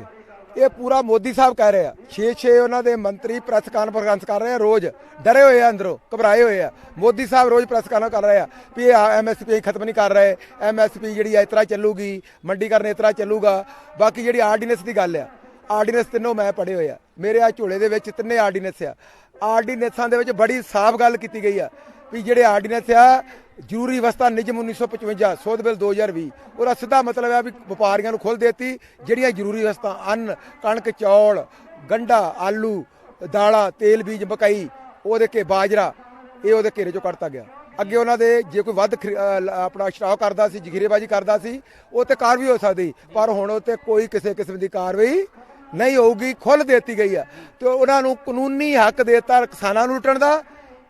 ਇਹ ਪੂਰਾ ਮੋਦੀ ਸਾਹਿਬ ਕਹਿ ਰਹੇ ਆ। 6 ਉਹਨਾਂ ਦੇ ਮੰਤਰੀ ਪ੍ਰੈਸ ਕਾਨਫਰੰਸ ਕਰ ਰਹੇ ਆ, ਰੋਜ਼ ਡਰੇ ਹੋਏ ਆ, ਅੰਦਰੋਂ ਘਬਰਾਏ ਹੋਏ ਆ। ਮੋਦੀ ਸਾਹਿਬ ਰੋਜ਼ ਪ੍ਰੈਸ ਕਾਨਫਰੰਸ ਕਰ ਰਹੇ ਆ ਵੀ ਇਹ MSP ਖਤਮ ਨਹੀਂ ਕਰ ਰਹੇ, MSP ਜਿਹੜੀ ਆ ਇਸ ਤਰ੍ਹਾਂ ਚੱਲੂਗੀ, ਮੰਡੀਕਰਨ ਇਸ ਤਰ੍ਹਾਂ ਚੱਲੂਗਾ। ਬਾਕੀ ਜਿਹੜੀ ਆਰਡੀਨੈਂਸ ਦੀ ਗੱਲ ਆ, ਆਰਡੀਨੈਂਸ ਤਿੰਨੋਂ ਮੈਂ ਪੜ੍ਹੇ ਹੋਏ ਆ, ਮੇਰੇ ਆ ਝੋਲੇ ਦੇ ਵਿੱਚ 3 ਆਰਡੀਨੈਂਸ ਆ। ਆਰਡੀਨੈਂਸਾਂ ਦੇ ਵਿੱਚ ਬੜੀ ਸਾਫ਼ ਗੱਲ ਕੀਤੀ ਗਈ ਆ ਵੀ ਜਿਹੜੇ ਆਰਡੀਨੈਂਸ ਆ, ਜ਼ਰੂਰੀ ਵਸਤਾਂ ਨਿਯਮ 1955 ਸੋਧ ਬਿੱਲ 2020, ਉਹਦਾ ਸਿੱਧਾ ਮਤਲਬ ਹੈ ਵੀ ਵਪਾਰੀਆਂ ਨੂੰ ਖੁੱਲ੍ਹ ਦੇਤੀ। ਜਿਹੜੀਆਂ ਜ਼ਰੂਰੀ ਵਸਤਾਂ ਅੰਨ, ਕਣਕ, ਚੌਲ, ਗੰਢਾ, ਆਲੂ, ਦਾਲਾਂ, ਤੇਲ ਬੀਜ, ਮਕਈ, ਉਹਦੇ ਕੇ ਬਾਜਰਾ, ਇਹ ਉਹਦੇ ਘੇਰੇ ਚੋਂ ਕੱਢਤਾ ਗਿਆ। ਅੱਗੇ ਉਹਨਾਂ ਦੇ ਜੇ ਕੋਈ ਵੱਧ ਆਪਣਾ ਸ਼ਰਾਬ ਕਰਦਾ ਸੀ, ਜ਼ਖੀਰੇਬਾਜ਼ੀ ਕਰਦਾ ਸੀ, ਉਹ ਤੇ ਕਾਰਵਾਈ ਹੋ ਸਕਦੀ, ਪਰ ਹੁਣ ਉਹ ਤੇ ਕੋਈ ਕਿਸੇ ਕਿਸਮ ਦੀ ਕਾਰਵਾਈ ਨਹੀਂ ਹੋਊਗੀ, ਖੁੱਲ੍ਹ ਦੇਤੀ ਗਈ ਆ। ਤੇ ਉਹਨਾਂ ਨੂੰ ਕਾਨੂੰਨੀ ਹੱਕ ਦੇਤਾ ਕਿਸਾਨਾਂ ਨੂੰ ਲੁੱਟਣ ਦਾ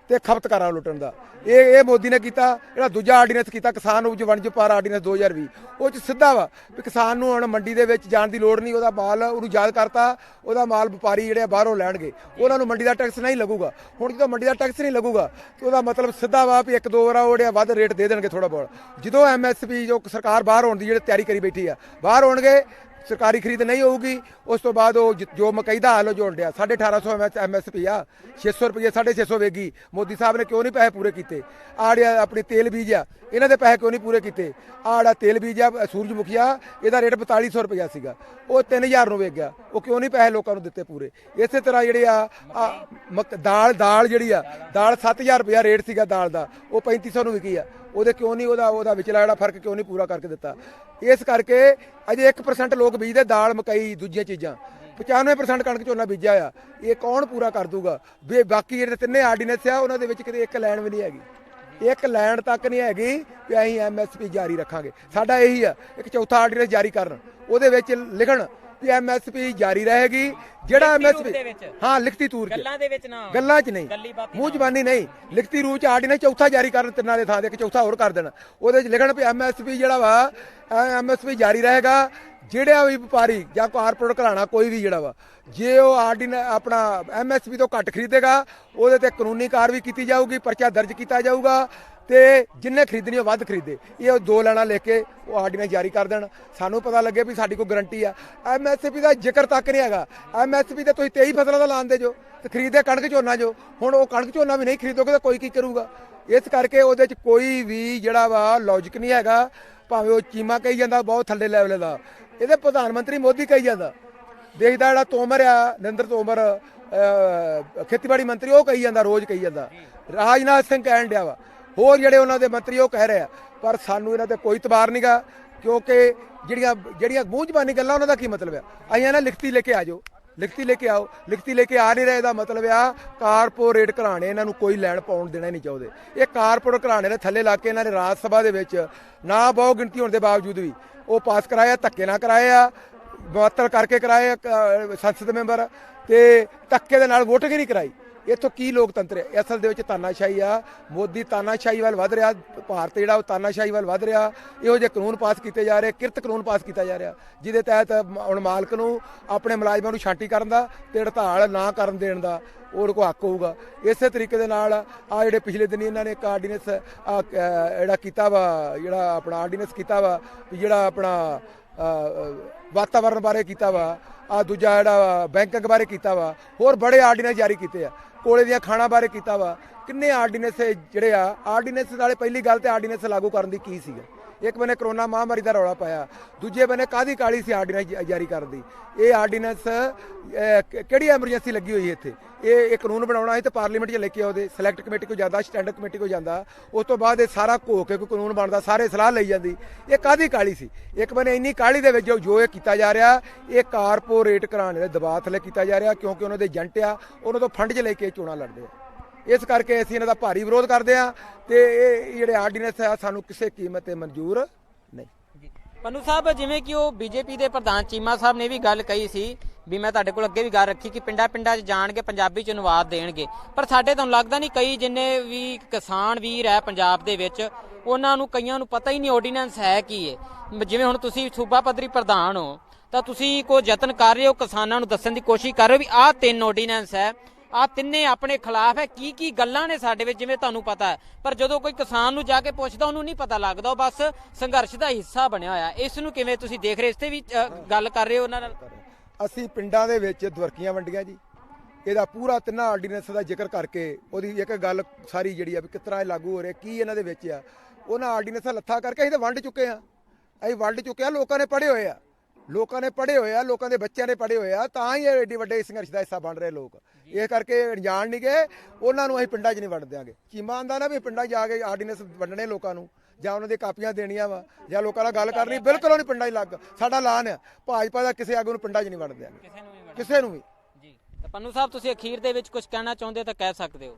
ਤੇ ਖਪਤਕਾਰਾਂ ਲੁੱਟਣ ਦਾ। ਇਹ ਮੋਦੀ ਨੇ ਕੀਤਾ। ਜਿਹੜਾ ਦੂਜਾ ਆਰਡੀਨੈਂਸ ਕੀਤਾ ਕਿਸਾਨ ਉਪਜ ਵਣਜ ਵਪਾਰ ਆਰਡੀਨੈਂਸ 2020, ਉਹ 'ਚ ਸਿੱਧਾ ਵਾ ਵੀ ਕਿਸਾਨ ਨੂੰ ਹੁਣ ਮੰਡੀ ਦੇ ਵਿੱਚ ਜਾਣ ਦੀ ਲੋੜ ਨਹੀਂ, ਉਹਦਾ ਮਾਲ ਉਹਨੂੰ ਯਾਦ ਕਰਤਾ, ਉਹਦਾ ਮਾਲ ਵਪਾਰੀ ਜਿਹੜੇ ਬਾਹਰੋਂ ਲੈਣਗੇ, ਉਹਨਾਂ ਨੂੰ ਮੰਡੀ ਦਾ ਟੈਕਸ ਨਹੀਂ ਲੱਗੂਗਾ। ਹੁਣ ਜਦੋਂ ਮੰਡੀ ਦਾ ਟੈਕਸ ਨਹੀਂ ਲੱਗੂਗਾ ਤੇ ਉਹਦਾ ਮਤਲਬ ਸਿੱਧਾ ਵਾ ਵੀ 1-2 ਵਾਰ ਉਹ ਜਿਹੜਾ ਵੱਧ ਰੇਟ ਦੇ ਦੇਣਗੇ ਥੋੜਾ ਬਹੁਤ। ਜਦੋਂ MSP ਜੋ ਸਰਕਾਰ ਬਾਹਰ ਹੋਣ ਦੀ ਜਿਹੜੇ ਤਿਆਰੀ ਕਰੀ ਬੈਠੀ ਆ, ਬਾਹਰ ਹੋਣਗੇ, ਸਰਕਾਰੀ ਖਰੀਦ ਨਹੀਂ ਹੋਊਗੀ, ਉਸ ਤੋਂ ਬਾਅਦ ਉਹ ਜੋ ਮਕਈ ਦਾ ਹਾਲ ਜੋ ਡਿਆ 1850 MSP ਆ, 600 ਰੁਪਏ 650 ਵੇਗੀ। ਮੋਦੀ ਸਾਹਿਬ ਨੇ ਕਿਉਂ ਨਹੀਂ ਪੈਸੇ ਪੂਰੇ ਕੀਤੇ? ਆੜਿਆ ਆਪਣੀ ਤੇਲ ਬੀਜ ਆ, ਇਹਨਾਂ ਦੇ ਪੈਸੇ ਕਿਉਂ ਨਹੀਂ ਪੂਰੇ ਕੀਤੇ? ਆੜਾ ਤੇਲ ਬੀਜ ਆ ਸੂਰਜਮੁਖੀ ਆ, ਇਹਦਾ ਰੇਟ 4200 ਰੁਪਇਆ ਸੀਗਾ, ਉਹ 3000 ਨੂੰ ਵੇਚ ਗਿਆ। ਉਹ ਕਿਉਂ ਨਹੀਂ ਪੈਸੇ ਲੋਕਾਂ ਨੂੰ ਦਿੱਤੇ ਪੂਰੇ? ਇਸੇ ਤਰ੍ਹਾਂ ਜਿਹੜੇ ਆ ਦਾਲ ਜਿਹੜੀ ਆ, ਦਾਲ 7000 ਰੁਪਇਆ ਰੇਟ ਸੀਗਾ ਦਾਲ ਦਾ, ਉਹ 3500 ਨੂੰ ਵਿਕੀ ਆ। ਉਹਦੇ ਕਿਉਂ ਨਹੀਂ ਉਹਦਾ ਵਿਚਲਾ ਜਿਹੜਾ ਫਰਕ ਕਿਉਂ ਨਹੀਂ ਪੂਰਾ ਕਰਕੇ ਦਿੱਤਾ? ਇਸ ਕਰਕੇ ਅਜੇ 1% ਲੋਕ ਬੀਜਦੇ ਦਾਲ ਮਕਈ ਦੂਜੀਆਂ ਚੀਜ਼ਾਂ, 95% ਕਣਕ ਝੋਨਾ ਬੀਜਿਆ ਆ। ਇਹ ਕੌਣ ਪੂਰਾ ਕਰ ਦੂਗਾ? ਵੀ ਬਾਕੀ ਜਿਹੜੇ ਤਿੰਨੇ ਆਰਡੀਨੈਂਸ ਆ ਉਹਨਾਂ ਦੇ ਵਿੱਚ ਕਿਤੇ ਇੱਕ ਲਾਈਨ ਵੀ ਨਹੀਂ ਹੈਗੀ, ਇੱਕ ਲਾਈਨ ਤੱਕ ਨਹੀਂ ਹੈਗੀ ਵੀ ਅਸੀਂ MSP ਜਾਰੀ ਰੱਖਾਂਗੇ। ਸਾਡਾ ਇਹੀ ਆ ਇੱਕ ਚੌਥਾ ਆਰਡੀਨੈਂਸ ਜਾਰੀ ਕਰਨ, ਉਹਦੇ ਵਿੱਚ ਲਿਖਣ ਵੀ MSP ਜਾਰੀ ਰਹੇਗੀ। ਜਿਹੜਾ MSP ਹਾਂ ਲਿਖਤੀ ਤੌਰ 'ਚ, ਗੱਲਾਂ 'ਚ ਨਹੀਂ, ਮੂੰਹ ਜ਼ਬਾਨੀ ਨਹੀਂ, ਲਿਖਤੀ ਰੂਪ 'ਚ ਆਰਡੀਨੈਂਸ ਚੌਥਾ ਜਾਰੀ ਕਰਨ, ਤਿੰਨਾਂ ਦੇ ਥਾਂ ਤੇ ਇੱਕ ਚੌਥਾ ਹੋਰ ਕਰ ਦੇਣਾ। ਉਹਦੇ 'ਚ ਲਿਖਣ ਵੀ MSP ਜਿਹੜਾ ਵਾ MSP ਜਾਰੀ ਰਹੇਗਾ। ਜਿਹੜਾ ਵੀ ਵਪਾਰੀ ਜਾਂ ਕਾਰਪੋਰੇਟ ਘਰਾਣਾ ਕੋਈ ਵੀ ਜਿਹੜਾ ਵਾ, ਜੇ ਉਹ ਆਪਣਾ MSP ਤੋਂ ਘੱਟ ਖਰੀਦੇਗਾ, ਉਹਦੇ ਤੇ ਕਾਨੂੰਨੀ ਕਾਰਵਾਈ ਕੀਤੀ ਜਾਊਗੀ, ਪਰਚਾ ਦਰਜ ਕੀਤਾ ਜਾਊਗਾ, ਤੇ ਜਿੰਨੇ ਖਰੀਦਣੀ ਉਹ ਵੱਧ ਖਰੀਦੇ। ਇਹ 2 ਲਾਣਾ ਲਿਖ ਕੇ ਉਹ ਆਰਡੀਨੈਂਸ ਜਾਰੀ ਕਰ ਦੇਣ, ਸਾਨੂੰ ਪਤਾ ਲੱਗੇ ਵੀ ਸਾਡੀ ਕੋਈ ਗਰੰਟੀ ਆ। MSP ਦਾ ਜ਼ਿਕਰ ਤੱਕ ਨਹੀਂ ਹੈਗਾ। MSP ਤੇ ਤੁਸੀਂ 23 ਫਸਲਾਂ ਦਾ ਲਾਉਂਦੇ ਜੋ ਤੇ ਖਰੀਦਦੇ ਕਣਕ ਝੋਨਾ ਜੋ, ਹੁਣ ਉਹ ਕਣਕ ਝੋਨਾ ਵੀ ਨਹੀਂ ਖਰੀਦੋਗੇ ਤਾਂ ਕੋਈ ਕੀ ਕਰੂਗਾ? ਇਸ ਕਰਕੇ ਉਹਦੇ 'ਚ ਕੋਈ ਵੀ ਜਿਹੜਾ ਵਾ ਲੌਜਿਕ ਨਹੀਂ ਹੈਗਾ। ਭਾਵੇਂ ਉਹ ਚੀਮਾ ਕਹੀ ਜਾਂਦਾ ਬਹੁਤ ਥੱਲੇ ਲੈਵਲ ਦਾ, ਇਹਦੇ ਪ੍ਰਧਾਨ ਮੰਤਰੀ ਮੋਦੀ ਕਹੀ ਜਾਂਦਾ, ਦੇਖਦਾ ਜਿਹੜਾ ਤੋਮਰ ਆ ਨਰਿੰਦਰ ਤੋਮਰ ਖੇਤੀਬਾੜੀ ਮੰਤਰੀ, ਉਹ ਕਹੀ ਜਾਂਦਾ, ਰੋਜ਼ ਕਹੀ ਜਾਂਦਾ, ਰਾਜਨਾਥ ਸਿੰਘ ਕਹਿਣ ਡਿਆ ਵਾ, ਹੋਰ ਜਿਹੜੇ ਉਹਨਾਂ ਦੇ ਮੰਤਰੀ ਉਹ ਕਹਿ ਰਹੇ ਆ। ਪਰ ਸਾਨੂੰ ਇਹਨਾਂ ਤੇ ਕੋਈ ਇਤਬਾਰ ਨਹੀਂਗਾ, ਕਿਉਂਕਿ ਜਿਹੜੀਆਂ ਮੂੰਹ ਜ਼ਬਾਨੀ ਗੱਲਾਂ ਉਹਨਾਂ ਦਾ ਕੀ ਮਤਲਬ ਆ? ਅਸੀਂ ਇਹਨਾਂ ਲਿਖਤੀ ਲੈ ਕੇ ਆ ਜਾਓ, ਲਿਖਤੀ ਲੈ ਕੇ ਆਓ। ਲਿਖਤੀ ਲੈ ਕੇ ਆ ਨਹੀਂ ਰਹੇ, ਇਹਦਾ ਮਤਲਬ ਆ ਕਾਰਪੋਰੇਟ ਘਰਾਣੇ ਇਹਨਾਂ ਨੂੰ ਕੋਈ ਲੈਣ ਪਾਉਣ ਦੇਣਾ ਨਹੀਂ ਚਾਹੁੰਦੇ। ਇਹ ਕਾਰਪੋਰੇਟ ਘਰਾਣੇ ਦੇ ਥੱਲੇ ਲਾ ਕੇ ਇਹਨਾਂ ਨੇ ਰਾਜ ਸਭਾ ਦੇ ਵਿੱਚ ਨਾ ਬਹੁ ਗਿਣਤੀ ਹੋਣ ਦੇ ਬਾਵਜੂਦ ਵੀ ਉਹ ਪਾਸ ਕਰਾਇਆ, ਧੱਕੇ ਨਾਲ ਕਰਾਏ ਆ, ਮੁਅੱਤਲ ਕਰਕੇ ਕਰਾਏ ਸੰਸਦ ਮੈਂਬਰ, ਤੇ ਧੱਕੇ ਦੇ ਨਾਲ ਵੋਟਿੰਗ ਨਹੀਂ ਕਰਾਈ। ਇੱਥੋਂ ਕੀ ਲੋਕਤੰਤਰ ਹੈ? ਅਸਲ ਦੇ ਵਿੱਚ ਤਾਨਾਸ਼ਾਹੀ ਆ। ਮੋਦੀ ਤਾਨਾਸ਼ਾਹੀ ਵੱਲ ਵੱਧ ਰਿਹਾ, ਭਾਰਤ ਜਿਹੜਾ ਉਹ ਤਾਨਾਸ਼ਾਹੀ ਵੱਲ ਵੱਧ ਰਿਹਾ। ਇਹੋ ਜਿਹੇ ਕਾਨੂੰਨ ਪਾਸ ਕੀਤੇ ਜਾ ਰਹੇ, ਕਿਰਤ ਕਾਨੂੰਨ ਪਾਸ ਕੀਤਾ ਜਾ ਰਿਹਾ, ਜਿਹਦੇ ਤਹਿਤ ਹੁਣ ਮਾਲਕ ਨੂੰ ਆਪਣੇ ਮੁਲਾਜ਼ਮਾਂ ਨੂੰ ਛਾਂਟੀ ਕਰਨ ਦਾ ਤੇ ਹੜਤਾਲ ਨਾ ਕਰਨ ਦੇਣ ਦਾ ਉਹਦੇ ਕੋਲ ਹੱਕ ਹੋਊਗਾ। ਇਸੇ ਤਰੀਕੇ ਦੇ ਨਾਲ ਆ ਜਿਹੜੇ ਪਿਛਲੇ ਦਿਨ ਇਹਨਾਂ ਨੇ ਇੱਕ ਆਰਡੀਨੈਂਸ ਜਿਹੜਾ ਕੀਤਾ ਵਾ, ਜਿਹੜਾ ਆਪਣਾ ਆਰਡੀਨੈਂਸ ਕੀਤਾ ਵਾ, ਜਿਹੜਾ ਆਪਣਾ ਵਾਤਾਵਰਨ ਬਾਰੇ ਕੀਤਾ ਵਾ, ਆ ਦੂਜਾ ਜਿਹੜਾ ਬੈਂਕਿੰਗ ਬਾਰੇ ਕੀਤਾ ਵਾ, ਹੋਰ ਬੜੇ ਆਰਡੀਨੈਂਸ ਜਾਰੀ ਕੀਤੇ ਆ, ਕੋਲੇ ਦੀਆਂ ਖਾਣਾ ਬਾਰੇ ਕੀਤਾ ਵਾ। ਕਿੰਨੇ ਆਰਡੀਨੈਂਸ ਜਿਹੜੇ ਆ, ਆਰਡੀਨੈਂਸ ਨਾਲੇ ਪਹਿਲੀ ਗੱਲ ਤੇ ਆਰਡੀਨੈਂਸ ਲਾਗੂ ਕਰਨ ਦੀ ਕੀ ਸੀਗਾ? ਇੱਕ ਬੰਨੇ ਕਰੋਨਾ ਮਹਾਮਾਰੀ ਦਾ ਰੌਲਾ ਪਾਇਆ, ਦੂਜੇ ਬੰਨੇ ਕਾਹਦੀ ਕਾਲੀ ਸੀ ਆਰਡੀਨੈਂਸ ਜਾਰੀ ਕਰਨ ਦੀ? ਇਹ ਆਰਡੀਨੈਂਸ ਕਿਹੜੀ ਐਮਰਜੈਂਸੀ ਲੱਗੀ ਹੋਈ ਇੱਥੇ? ਇਹ ਕਾਨੂੰਨ ਬਣਾਉਣਾ ਹੈ ਤੇ ਪਾਰਲੀਮੈਂਟ 'ਚ ਲੈ ਕੇ ਆਉਂਦੇ, ਸਿਲੈਕਟ ਕਮੇਟੀ ਕੋਲ ਜਾਂਦਾ, ਸਟੈਂਡਰਡ ਕਮੇਟੀ ਕੋਲ ਜਾਂਦਾ, ਉਸ ਤੋਂ ਬਾਅਦ ਇਹ ਸਾਰਾ ਘੋ ਕੇ ਕੋਈ ਕਾਨੂੰਨ ਬਣਦਾ, ਸਾਰੇ ਸਲਾਹ ਲਈ ਜਾਂਦੀ। ਇਹ ਕਾਹਦੀ ਕਾਲੀ ਸੀ? ਇੱਕ ਬੰਨੇ ਇੰਨੀ ਕਾਲੀ ਦੇ ਵਿੱਚ ਜੋ ਇਹ ਕੀਤਾ ਜਾ ਰਿਹਾ, ਇਹ ਕਾਰਪੋਰੇਟ ਘਰਾਣੇ ਦੇ ਦਬਾਅ ਥੱਲੇ ਕੀਤਾ ਜਾ ਰਿਹਾ, ਕਿਉਂਕਿ ਉਹਨਾਂ ਦੇ ਏਜੰਟ ਆ, ਉਹਨਾਂ ਤੋਂ ਫੰਡ 'ਚ ਲੈ ਕੇ ਚੋਣਾਂ ਲੜਦੇ ਆ। ਇਸ ਕਰਕੇ ਅਸੀਂ ਇਹਨਾਂ ਦਾ ਭਾਰੀ ਵਿਰੋਧ ਕਰਦੇ ਆ, ਤੇ ਇਹ ਜਿਹੜੇ ਆਰਡੀਨੈਂਸ ਆ ਸਾਨੂੰ ਕਿਸੇ ਕੀਮਤ ਤੇ ਮਨਜ਼ੂਰ ਨਹੀਂ। ਪੰਨੂ ਸਾਹਿਬ, ਜਿਵੇਂ ਕਿ ਉਹ ਬੀਜੇਪੀ ਦੇ ਪ੍ਰਧਾਨ ਚੀਮਾ ਸਾਹਿਬ ਨੇ ਵੀ ਗੱਲ ਕਹੀ ਸੀ ਵੀ ਮੈਂ ਤੁਹਾਡੇ ਕੋਲ ਅੱਗੇ ਵੀ ਗੱਲ ਰੱਖੀ ਕਿ ਪਿੰਡਾਂ 'ਚ ਜਾਣਗੇ, ਪੰਜਾਬੀ 'ਚ ਅਨੁਵਾਦ ਦੇਣਗੇ, ਪਰ ਸਾਡੇ ਤੁਹਾਨੂੰ ਲੱਗਦਾ ਨਹੀਂ ਕਈ ਜਿੰਨੇ ਵੀ ਕਿਸਾਨ ਵੀਰ ਹੈ ਪੰਜਾਬ ਦੇ ਵਿੱਚ, ਉਹਨਾਂ ਨੂੰ ਕਈਆਂ ਨੂੰ ਪਤਾ ਹੀ ਨਹੀਂ ਆਰਡੀਨੈਂਸ ਹੈ ਕੀ ਹੈ। ਜਿਵੇਂ ਹੁਣ ਤੁਸੀਂ ਸੂਬਾ ਪੱਧਰੀ ਪ੍ਰਧਾਨ ਹੋ ਤਾਂ ਤੁਸੀਂ ਕੋਈ ਯਤਨ ਕਰ ਰਹੇ ਹੋ, ਕਿਸਾਨਾਂ ਨੂੰ ਦੱਸਣ ਦੀ ਕੋਸ਼ਿਸ਼ ਕਰ ਰਹੇ ਹੋ ਵੀ ਆਹ 3 ਆਰਡੀਨੈਂਸ ਹੈ, ਆ ਤਿੰਨੇ ਆਪਣੇ ਖਿਲਾਫ ਹੈ, ਕੀ ਕੀ ਗੱਲਾਂ ਨੇ ਸਾਡੇ ਵਿੱਚ ਜਿਵੇਂ ਤੁਹਾਨੂੰ ਪਤਾ ਹੈ, ਪਰ ਜਦੋਂ ਕੋਈ ਕਿਸਾਨ ਨੂੰ ਜਾ ਕੇ ਪੁੱਛਦਾ ਉਹਨੂੰ ਨਹੀਂ ਪਤਾ ਲੱਗਦਾ, ਉਹ ਬਸ ਸੰਘਰਸ਼ ਦਾ ਹਿੱਸਾ ਬਣਿਆ ਹੋਇਆ। ਇਸ ਨੂੰ ਕਿਵੇਂ ਤੁਸੀਂ ਦੇਖ ਰਹੇ, ਇਸ ਤੇ ਵੀ ਗੱਲ ਕਰ ਰਹੇ ਹੋ ਉਹਨਾਂ ਨਾਲ? ਅਸੀਂ ਪਿੰਡਾਂ ਦੇ ਵਿੱਚ ਦੁਰਕੀਆਂ ਵੰਡੀਆਂ ਜੀ, ਇਹਦਾ ਪੂਰਾ 3 ਆਰਡੀਨੈਂਸ ਦਾ ਜ਼ਿਕਰ ਕਰਕੇ ਉਹਦੀ ਇੱਕ ਗੱਲ ਸਾਰੀ ਜਿਹੜੀ ਆ ਵੀ ਕਿਸ ਤਰ੍ਹਾਂ ਇਹ ਲਾਗੂ ਹੋ ਰਿਹਾ, ਕੀ ਇਹਨਾਂ ਦੇ ਵਿੱਚ ਆ, ਉਹਨਾਂ ਆਰਡੀਨੈਂਸ ਲੱਥਾ ਕਰਕੇ ਅਸੀਂ ਤਾਂ ਵੰਡ ਚੁੱਕੇ ਆ। ਅਸੀਂ ਵੰਡ ਚੁੱਕੇ ਆ, ਲੋਕਾਂ ਨੇ ਪੜ੍ਹੇ ਹੋਏ ਆ, ਲੋਕਾਂ ਨੇ ਪੜ੍ਹੇ ਹੋਏ ਆ, ਲੋਕਾਂ ਦੇ ਬੱਚਿਆਂ ਨੇ ਪੜ੍ਹੇ ਹੋਏ ਆ, ਤਾਂ ਹੀ ਇਹ ਏਡੇ ਵੱਡੇ ਸੰਘਰਸ਼ ਦਾ ਹਿੱਸਾ ਬਣ ਰਹੇ ਲੋਕ। ਇਹ ਕਰਕੇ ਅਣਜਾਣ ਨਹੀਂ ਗਏ, ਉਹਨਾਂ ਨੂੰ ਅਸੀਂ ਪਿੰਡਾਂ 'ਚ ਨਹੀਂ ਵੰਡ ਦਿਆਂਗੇ। ਚੀਮਾ ਆਂਦਾ ਨਾ ਵੀ ਪਿੰਡਾਂ 'ਚ ਜਾ ਕੇ ਆਰਡੀਨੈਂਸ ਵੰਡਣੇ ਲੋਕਾਂ ਨੂੰ, ਜਾਂ ਉਹਨਾਂ ਦੀ ਕਾਪੀਆਂ ਦੇਣੀਆਂ ਵਾ, ਜਾਂ ਲੋਕਾਂ ਨਾਲ ਗੱਲ ਕਰਨੀ, ਬਿਲਕੁਲ ਨਹੀਂ ਪਿੰਡਾਂ 'ਚ ਲੱਗ। ਸਾਡਾ ਐਲਾਨ ਹੈ, ਭਾਜਪਾ ਦਾ ਕਿਸੇ ਆਗੂ ਨੂੰ ਪਿੰਡਾਂ 'ਚ ਨਹੀਂ ਵੰਡ ਦਿਆਂਗੇ, ਕਿਸੇ ਨੂੰ ਵੀ ਜੀ। ਤਾਂ ਪੰਨੂ ਸਾਹਿਬ, ਤੁਸੀਂ ਅਖੀਰ ਦੇ ਵਿੱਚ ਕੁਝ ਕਹਿਣਾ ਚਾਹੁੰਦੇ ਤਾਂ ਕਹਿ ਸਕਦੇ ਹੋ।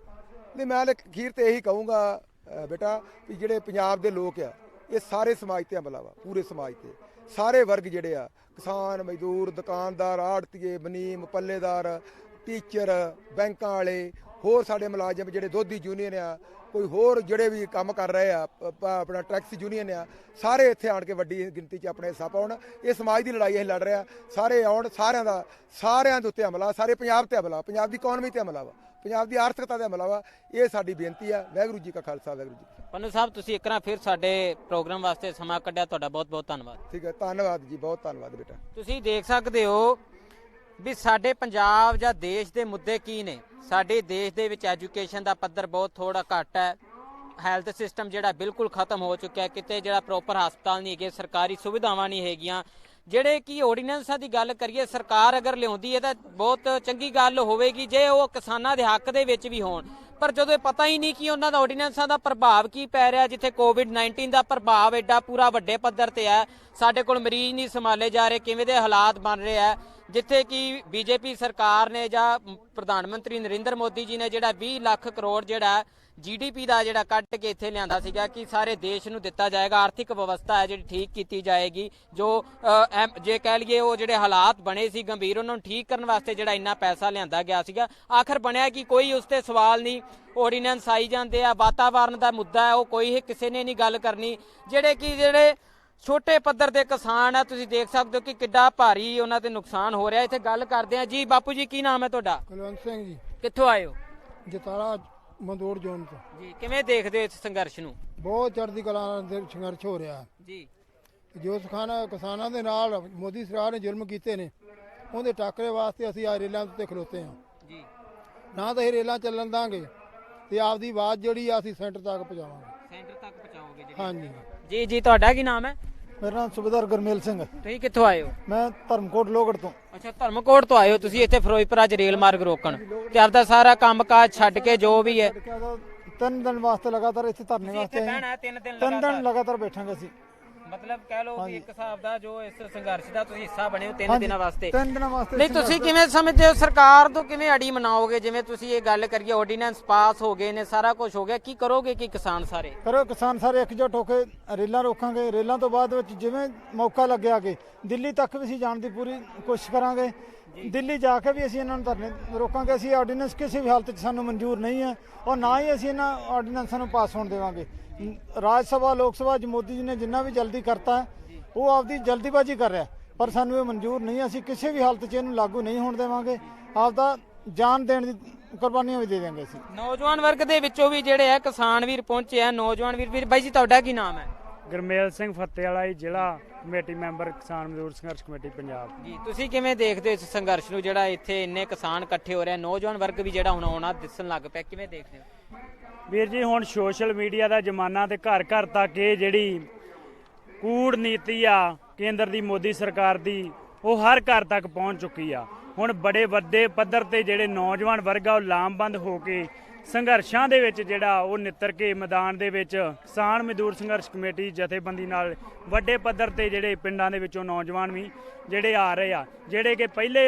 ਨਹੀਂ, ਮੈਂ ਅਖੀਰ ਤੇ ਇਹੀ ਕਹੂੰਗਾ ਬੇਟਾ ਵੀ ਜਿਹੜੇ ਪੰਜਾਬ ਦੇ ਲੋਕ ਆ, ਇਹ ਸਾਰੇ ਸਮਾਜ ਤੇ ਹਮਲਾ ਵਾ, ਪੂਰੇ ਸਮਾਜ ਤੇ ਸਾਰੇ ਵਰਗ ਜਿਹੜੇ ਆ, ਕਿਸਾਨ, ਮਜ਼ਦੂਰ, ਦੁਕਾਨਦਾਰ, ਆੜਤੀਏ, ਮਨੀਮ, ਪੱਲੇਦਾਰ, ਟੀਚਰ, ਬੈਂਕਾਂ ਵਾਲੇ, ਹੋਰ ਸਾਡੇ ਮੁਲਾਜ਼ਮ ਜਿਹੜੇ ਦੁੱਧ ਦੀ ਯੂਨੀਅਨ ਆ, ਕੋਈ ਹੋਰ ਜਿਹੜੇ ਵੀ ਕੰਮ ਕਰ ਰਹੇ ਆ, ਆਪਣਾ ਟੈਕਸੀ ਯੂਨੀਅਨ ਆ, ਸਾਰੇ ਇੱਥੇ ਆਣ ਕੇ ਵੱਡੀ ਗਿਣਤੀ 'ਚ ਆਪਣੇ ਹਿੱਸਾ ਪਾਉਣ। ਇਹ ਸਮਾਜ ਦੀ ਲੜਾਈ ਅਸੀਂ ਲੜ ਰਹੇ ਆ, ਸਾਰੇ ਆਉਣ, ਸਾਰਿਆਂ ਦੇ ਉੱਤੇ ਹਮਲਾ, ਸਾਰੇ ਪੰਜਾਬ ਤੇ ਹਮਲਾ, ਪੰਜਾਬ ਦੀ ਇਕਨੋਮੀ ਤੇ ਹਮਲਾ ਵਾ, ਪੰਜਾਬ ਦੀ ਆਰਥਿਕਤਾ ਤੇ ਹਮਲਾ ਵਾ। ਇਹ ਸਾਡੀ ਬੇਨਤੀ ਆ। ਵਾਹਿਗੁਰੂ ਜੀ ਕਾ ਖਾਲਸਾ, ਵਾਹਿਗੁਰੂ ਜੀ ਕੀ ਫਤਿਹ। ਪੰਨੂ ਸਾਹਿਬ, ਤੁਸੀਂ ਇੱਕ ਵਾਰ ਫਿਰ ਸਾਡੇ ਪ੍ਰੋਗਰਾਮ ਵਾਸਤੇ ਸਮਾਂ ਕੱਢਿਆ, ਤੁਹਾਡਾ ਬਹੁਤ ਬਹੁਤ ਧੰਨਵਾਦ। ਠੀਕ ਹੈ, ਧੰਨਵਾਦ ਜੀ, ਬਹੁਤ ਧੰਨਵਾਦ ਬੇਟਾ। ਤੁਸੀਂ ਦੇਖ ਸਕਦੇ ਹੋ ਵੀ ਸਾਡੇ ਪੰਜਾਬ ਜਾਂ ਦੇਸ਼ ਦੇ ਮੁੱਦੇ ਕੀ ਨੇ। ਸਾਡੇ ਦੇਸ਼ ਦੇ ਵਿੱਚ ਐਜੂਕੇਸ਼ਨ ਦਾ ਪੱਧਰ ਬਹੁਤ ਥੋੜਾ ਘੱਟ ਹੈ, ਹੈਲਥ ਸਿਸਟਮ ਜਿਹੜਾ ਬਿਲਕੁਲ ਖਤਮ ਹੋ ਚੁੱਕਿਆ, ਕਿਤੇ ਜਿਹੜਾ ਪ੍ਰੋਪਰ ਹਸਪਤਾਲ ਨਹੀਂ ਹੈਗੇ, ਸਰਕਾਰੀ ਸੁਵਿਧਾਵਾਂ ਨਹੀਂ ਹੈਗੀਆਂ। ਜਿਹੜੇ ਕੀ ਆਰਡੀਨੈਂਸਾਂ ਦੀ ਗੱਲ ਕਰੀਏ, ਸਰਕਾਰ ਅਗਰ ਲਿਆਉਂਦੀ ਹੈ ਤਾਂ ਬਹੁਤ ਚੰਗੀ ਗੱਲ ਹੋਵੇਗੀ ਜੇ ਉਹ ਕਿਸਾਨਾਂ ਦੇ ਹੱਕ ਦੇ ਵਿੱਚ ਵੀ ਹੋਣ, ਪਰ ਜਦੋਂ ਇਹ ਪਤਾ ਹੀ ਨਹੀਂ ਕਿ ਉਹਨਾਂ ਦਾ ਆਰਡੀਨੈਂਸਾਂ ਦਾ ਪ੍ਰਭਾਵ ਕੀ ਪੈ ਰਿਹਾ, ਜਿੱਥੇ ਕੋਵਿਡ-19 ਦਾ ਪ੍ਰਭਾਵ ਐਡਾ ਪੂਰਾ ਵੱਡੇ ਪੱਧਰ ਤੇ ਹੈ, ਸਾਡੇ ਕੋਲ ਮਰੀਜ਼ ਨਹੀਂ ਸੰਭਾਲੇ ਜਾ ਰਹੇ, ਕਿਵੇਂ ਦੇ ਹਾਲਾਤ ਬਣ ਰਹੇ ਆ, ਜਿੱਥੇ ਕਿ ਬੀਜੇਪੀ ਸਰਕਾਰ ਨੇ ਜਾਂ ਪ੍ਰਧਾਨ ਮੰਤਰੀ ਨਰਿੰਦਰ ਮੋਦੀ ਜੀ ਨੇ ਜਿਹੜਾ 20 ਲੱਖ ਕਰੋੜ ਜਿਹੜਾ GDP ਦਾ ਜਿਹੜਾ ਕੱਢ ਕੇ ਇੱਥੇ ਲਿਆਂਦਾ ਸੀਗਾ ਕਿ ਸਾਰੇ ਦੇਸ਼ ਨੂੰ ਦਿੱਤਾ ਜਾਏਗਾ, ਆਰਥਿਕ ਵਿਵਸਥਾ ਹੈ ਜਿਹੜੀ ਠੀਕ ਕੀਤੀ ਜਾਏਗੀ, ਜੋ ਜੇ ਕਹਿ ਲਈਏ ਉਹ ਜਿਹੜੇ ਹਾਲਾਤ ਬਣੇ ਸੀ ਗੰਭੀਰ, ਉਹਨਾਂ ਨੂੰ ਠੀਕ ਕਰਨ ਵਾਸਤੇ ਜਿਹੜਾ ਇੰਨਾ ਪੈਸਾ ਲਿਆਂਦਾ ਗਿਆ ਸੀਗਾ, ਆਖਰ ਬਣਿਆ ਕਿ ਕੋਈ ਉਸ ਤੇ ਸਵਾਲ ਨਹੀਂ। ਆਰਡੀਨੈਂਸ ਆਈ ਜਾਂਦੇ ਆ, ਵਾਤਾਵਰਨ ਦਾ ਮੁੱਦਾ ਹੈ ਉਹ ਕੋਈ ਕਿਸੇ ਨੇ ਨਹੀਂ ਗੱਲ ਕਰਨੀ। ਜਿਹੜੇ ਛੋਟੇ ਪੱਧਰ ਦੇ ਕਿਸਾਨ ਆ, ਤੁਸੀਂ ਦੇਖ ਸਕਦੇ ਹੋ ਕਿ ਕਿੱਡਾ ਭਾਰੀ ਉਹਨਾਂ ਤੇ ਨੁਕਸਾਨ ਹੋ ਰਿਹਾ। ਇੱਥੇ ਗੱਲ ਕਰਦੇ ਆ ਜੀ। ਬਾਪੂ ਜੀ, ਕੀ ਨਾਮ ਹੈ ਤੁਹਾਡਾ? ਕੁਲਵੰਤ ਸਿੰਘ ਜੀ, ਕਿੱਥੋਂ ਆਏ ਹੋ? ਜਤਾਲਾ ਮੰਦੋੜ ਜ਼ੋਨ ਤੋਂ ਜੀ। ਕਿਵੇਂ ਦੇਖਦੇ ਹੋ ਇਸ ਸੰਘਰਸ਼ ਨੂੰ? ਬਹੁਤ ਚੜ੍ਹਦੀ ਕਲਾ ਦੇ ਸੰਘਰਸ਼ ਹੋ ਰਿਹਾ ਜੀ। ਜੋ ਕਿਸਾਨਾਂ ਦੇ ਨਾਲ ਮੋਦੀ ਸਰਕਾਰ ਨੇ ਜ਼ੁਲਮ ਕੀਤੇ ਨੇ, ਉਹਦੇ ਟਾਕਰੇ ਵਾਸਤੇ ਅਸੀਂ ਆ ਰੇਲਾਂ ਉੱਤੇ ਖਲੋਤੇ ਹਾਂ ਜੀ। ਨਾ ਤਾਂ ਇਹ ਰੇਲਾਂ ਚੱਲਣ ਦਾਂਗੇ ਤੇ ਆਪਦੀ ਆਵਾਜ਼ ਜਿਹੜੀ ਆ ਅਸੀਂ ਸੈਂਟਰ ਤੱਕ ਪਹੁੰਚਾਵਾਂਗੇ। ਸੈਂਟਰ ਤੱਕ ਪਹੁੰਚਾਓਗੇ ਜੀ? ਹਾਂਜੀ ਜੀ ਜੀ। ਤੁਹਾਡਾ ਕੀ ਨਾਮ ਹੈ? ਮੇਰਾ ਨਾਮ ਸੁਬੇਦਾਰ ਗੁਰਮੇਲ ਸਿੰਘ। ਤੁਸੀਂ ਕਿੱਥੋਂ ਆਏ ਹੋ? ਮੈਂ ਧਰਮਕੋਟ ਲੋਹਗੜ੍ਹ ਤੋਂ। ਅੱਛਾ, ਧਰਮਕੋਟ ਤੋਂ ਆਏ ਹੋ ਤੁਸੀਂ ਇੱਥੇ ਫਿਰੋਜ਼ਪੁਰ ਅੱਜ ਰੇਲ ਮਾਰਗ ਰੋਕਣ ਤੇ ਆਪਦਾ ਸਾਰਾ ਕੰਮਕਾਜ ਛੱਡ ਕੇ ਜੋ ਵੀ ਹੈ 3 ਦਿਨ ਵਾਸਤੇ ਲਗਾਤਾਰ ਇੱਥੇ ਧਰਨੇ ਵਾਸਤੇ ਬਹਿਣਾ 3 ਦਿਨ ਲਗਾਤਾਰ ਬੈਠਾਂਗੇ ਅਸੀਂ। ਮਤਲਬ ਕਹਿ ਲਓ ਕਿ ਇੱਕ ਹਿਸਾਬ ਦਾ ਜੋ ਇਸ ਸੰਘਰਸ਼ ਦਾ ਤੁਸੀਂ ਹਿੱਸਾ ਬਣੇ ਹੋ 3 ਦਿਨਾਂ ਵਾਸਤੇ। 3 ਦਿਨਾਂ ਵਾਸਤੇ। ਨਹੀਂ, ਤੁਸੀਂ ਕਿਵੇਂ ਸਮਝਦੇ ਹੋ ਸਰਕਾਰ ਤੋਂ ਕਿਵੇਂ ਅੜੀ ਮਨਾਓਗੇ? ਜਿਵੇਂ ਤੁਸੀਂ ਇਹ ਗੱਲ ਕਰੀਏ ਆਰਡੀਨੈਂਸ ਪਾਸ ਹੋ ਗਏ ਨੇ, ਸਾਰਾ ਕੁਝ ਹੋ ਗਿਆ, ਕੀ ਕਰੋਗੇ? ਕਿ ਕਿਸਾਨ ਸਾਰੇ ਕਿਸਾਨ ਸਾਰੇ ਇਕਜੁੱਟ ਹੋ ਕੇ ਰੇਲਾਂ ਰੋਕਾਂਗੇ। ਰੇਲਾਂ ਤੋਂ ਬਾਅਦ ਵਿੱਚ ਜਿਵੇਂ ਮੌਕਾ ਲੱਗਿਆ ਕਿ ਦਿੱਲੀ ਤੱਕ ਵੀ ਅਸੀਂ ਜਾਣ ਦੀ ਪੂਰੀ ਕੋਸ਼ਿਸ਼ ਕਰਾਂਗੇ। ਦਿੱਲੀ ਜਾ ਕੇ ਵੀ ਅਸੀਂ ਇਹਨਾਂ ਨੂੰ ਧਰਨੇ ਰੋਕਾਂਗੇ। ਅਸੀਂ ਆਰਡੀਨੈਂਸ ਕਿਸੇ ਵੀ ਹਾਲਤ 'ਚ ਸਾਨੂੰ ਮਨਜ਼ੂਰ ਨਹੀਂ ਹੈ ਔਰ ਨਾ ਹੀ ਅਸੀਂ ਇਹਨਾਂ ਆਰਡੀਨੈਂਸਾਂ ਨੂੰ ਪਾਸ ਹੋਣ ਦੇਵਾਂਗੇ। ਰਾਜ ਸਭਾ ਲੋਕ ਸਭਾ 'ਚ ਮੋਦੀ ਜੀ ਨੇ ਜਿੰਨਾ ਵੀ ਜਲਦੀ ਕਰਤਾ ਉਹ ਆਪਦੀ ਜਲਦੀਬਾਜ਼ੀ ਕਰ ਰਿਹਾ, ਪਰ ਸਾਨੂੰ ਇਹ ਮਨਜ਼ੂਰ ਨਹੀਂ। ਅਸੀਂ ਕਿਸੇ ਵੀ ਹਾਲਤ 'ਚ ਇਹਨੂੰ ਲਾਗੂ ਨਹੀਂ ਹੋਣ ਦੇਵਾਂਗੇ। ਆਪਦਾ ਜਾਨ ਦੇਣ ਦੀ ਕੁਰਬਾਨੀਆਂ ਵੀ ਦੇ ਦੇਵਾਂਗੇ ਅਸੀਂ। ਨੌਜਵਾਨ ਵਰਗ ਦੇ ਵਿੱਚੋਂ ਵੀ ਜਿਹੜੇ ਹੈ ਕਿਸਾਨ ਵੀਰ ਪਹੁੰਚੇ ਆ। ਨੌਜਵਾਨ ਵੀਰ ਬਾਈ ਜੀ, ਤੁਹਾਡਾ ਕੀ ਨਾਮ ਹੈ? ਗੁਰਮੇਲ ਸਿੰਘ ਫਤਿਹਵਾਲਾ ਜੀ, ਜ਼ਿਲ੍ਹਾ ਕਮੇਟੀ ਮੈਂਬਰ ਕਿਸਾਨ ਮਜ਼ਦੂਰ ਸੰਘਰਸ਼ ਕਮੇਟੀ ਪੰਜਾਬ। ਜੀ। ਤੁਸੀਂ ਕਿਵੇਂ ਦੇਖਦੇ ਹੋ ਇਸ ਸੰਘਰਸ਼ ਨੂੰ, ਜਿਹੜਾ ਇੱਥੇ ਇੰਨੇ ਕਿਸਾਨ ਇਕੱਠੇ ਹੋ ਰਹੇ, ਨੌਜਵਾਨ ਵਰਗ ਵੀ ਜਿਹੜਾ ਹੁਣ ਆਉਣਾ ਦਿਸਣ ਲੱਗ ਪਿਆ, ਕਿਵੇਂ ਦੇਖਦੇ ਹੋ? ਵੀਰ ਜੀ, ਹੁਣ ਸੋਸ਼ਲ ਮੀਡੀਆ ਦਾ ਜ਼ਮਾਨਾ ਤੇ ਘਰ ਘਰ ਤੱਕ ਇਹ ਜਿਹੜੀ ਕੂੜਨੀਤੀ ਆ ਕੇਂਦਰ ਦੀ ਮੋਦੀ ਸਰਕਾਰ ਦੀ, ਉਹ ਹਰ ਘਰ ਤੱਕ ਪਹੁੰਚ ਚੁੱਕੀ ਆ। ਹੁਣ ਬੜੇ ਵੱਡੇ ਪੱਧਰ ਤੇ ਜਿਹੜੇ ਨੌਜਵਾਨ ਵਰਗ ਆ ਉਹ ਲਾਮਬੰਦ ਹੋ ਕੇ ਸੰਘਰਸ਼ਾਂ ਦੇ ਵਿੱਚ ਜਿਹੜਾ ਉਹ ਨਿੱਤਰ ਕੇ ਮੈਦਾਨ ਦੇ ਵਿੱਚ ਕਿਸਾਨ ਮਜ਼ਦੂਰ ਸੰਘਰਸ਼ ਕਮੇਟੀ ਜਥੇਬੰਦੀ ਨਾਲ ਵੱਡੇ ਪੱਧਰ ਤੇ ਜਿਹੜੇ ਪਿੰਡਾਂ ਦੇ ਵਿੱਚੋਂ ਨੌਜਵਾਨ ਵੀ ਜਿਹੜੇ ਆ ਰਹੇ ਆ, ਜਿਹੜੇ ਕਿ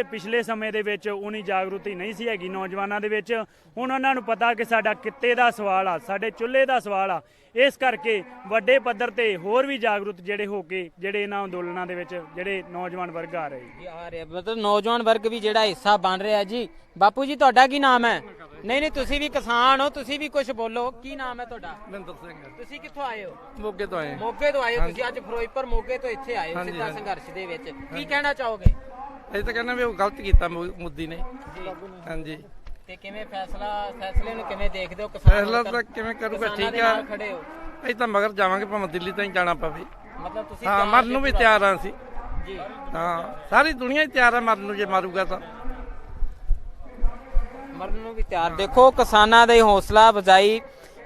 ਪਿਛਲੇ ਸਮੇਂ ਦੇ ਵਿੱਚ ਉਨੀ ਜਾਗਰੂਕਤੀ ਨਹੀਂ ਸੀ ਹੈਗੀ ਨੌਜਵਾਨਾਂ ਦੇ ਵਿੱਚ। ਹੁਣ ਉਹਨਾਂ ਨੂੰ ਪਤਾ ਕਿ ਸਾਡਾ ਕਿੱਤੇ ਦਾ ਸਵਾਲ ਆ, ਸਾਡੇ ਚੁੱਲ੍ਹੇ ਦਾ ਸਵਾਲ ਆ। ਇਸ ਕਰਕੇ ਵੱਡੇ ਪੱਧਰ ਤੇ ਹੋਰ ਵੀ ਜਾਗਰੂਕ ਜਿਹੜੇ ਹੋ ਕੇ ਜਿਹੜੇ ਇਹਨਾਂ ਅੰਦੋਲਨਾਂ ਦੇ ਵਿੱਚ ਜਿਹੜੇ ਨੌਜਵਾਨ ਵਰਗ ਆ ਰਹੇ ਜੀ ਆ ਰਹੇ, ਮਤਲਬ ਨੌਜਵਾਨ ਵਰਗ ਵੀ ਜਿਹੜਾ ਹਿੱਸਾ ਬਣ ਰਿਹਾ ਜੀ। ਬਾਪੂ ਜੀ, ਤੁਹਾਡਾ ਕੀ ਨਾਮ ਹੈ? ਨਹੀਂ, ਤੁਸੀਂ ਵੀ ਕਿਸਾਨ ਹੋ, ਤੁਸੀਂ ਵੀ ਕੁਝ ਬੋਲੋ। ਕੀ ਨਾਮ ਹੈ ਤੁਹਾਡਾ? ਮਹਿੰਦਰ ਸਿੰਘ। ਤੁਸੀਂ ਕਿੱਥੋਂ ਆਏ ਹੋ? ਮੋਗੇ ਤੋਂ ਆਏ। ਮੋਗੇ ਤੋਂ ਆਏ ਹੋ ਤੁਸੀਂ ਅੱਜ ਫਿਰੋਜ਼ਪੁਰ ਮੋਗੇ ਤੋਂ ਇੱਥੇ ਆਏ ਹੋ ਸਿੱਧਾ ਸੰਘਰਸ਼ ਦੇ ਵਿੱਚ। ਕੀ ਕਹਿਣਾ ਚਾਹੋਗੇ? ਅਸੀਂ ਤਾਂ ਕਹਿੰਦੇ ਵੀ ਉਹ ਗਲਤ ਕੀਤਾ ਮੋਦੀ ਨੇ। ਹਾਂਜੀ। ਤੇ ਕਿਵੇਂ ਫੈਸਲੇ ਨੂੰ ਕਿਵੇਂ ਦੇਖਦੇ ਹੋ? ਕਿਸਾਨ ਫੈਸਲਾ ਤਾਂ ਕਿਵੇਂ ਕਰੂਗਾ? ਠੀਕ ਆ, ਖੜੇ ਹੋ। ਅਸੀਂ ਤਾਂ ਮਗਰ ਜਾਵਾਂਗੇ ਭਾਵੇਂ ਦਿੱਲੀ ਤਾਈਂ ਜਾਣਾ ਪਵੇ। ਮਤਲਬ ਤੁਸੀਂ ਹਾਂ, ਮਰਨ ਨੂੰ ਵੀ ਤਿਆਰ ਆ ਅਸੀਂ। ਜੀ। ਹਾਂ, ਸਾਰੀ ਦੁਨੀਆ ਹੀ ਤਿਆਰ ਆ ਮਰਨ ਨੂੰ, ਜੇ ਮਾਰੂਗਾ ਤਾਂ ਮਰਨ ਨੂੰ ਵੀ ਤਿਆਰ। ਦੇਖੋ ਕਿਸਾਨਾਂ ਦੀ ਹੌਸਲਾ ਅਫਜ਼ਾਈ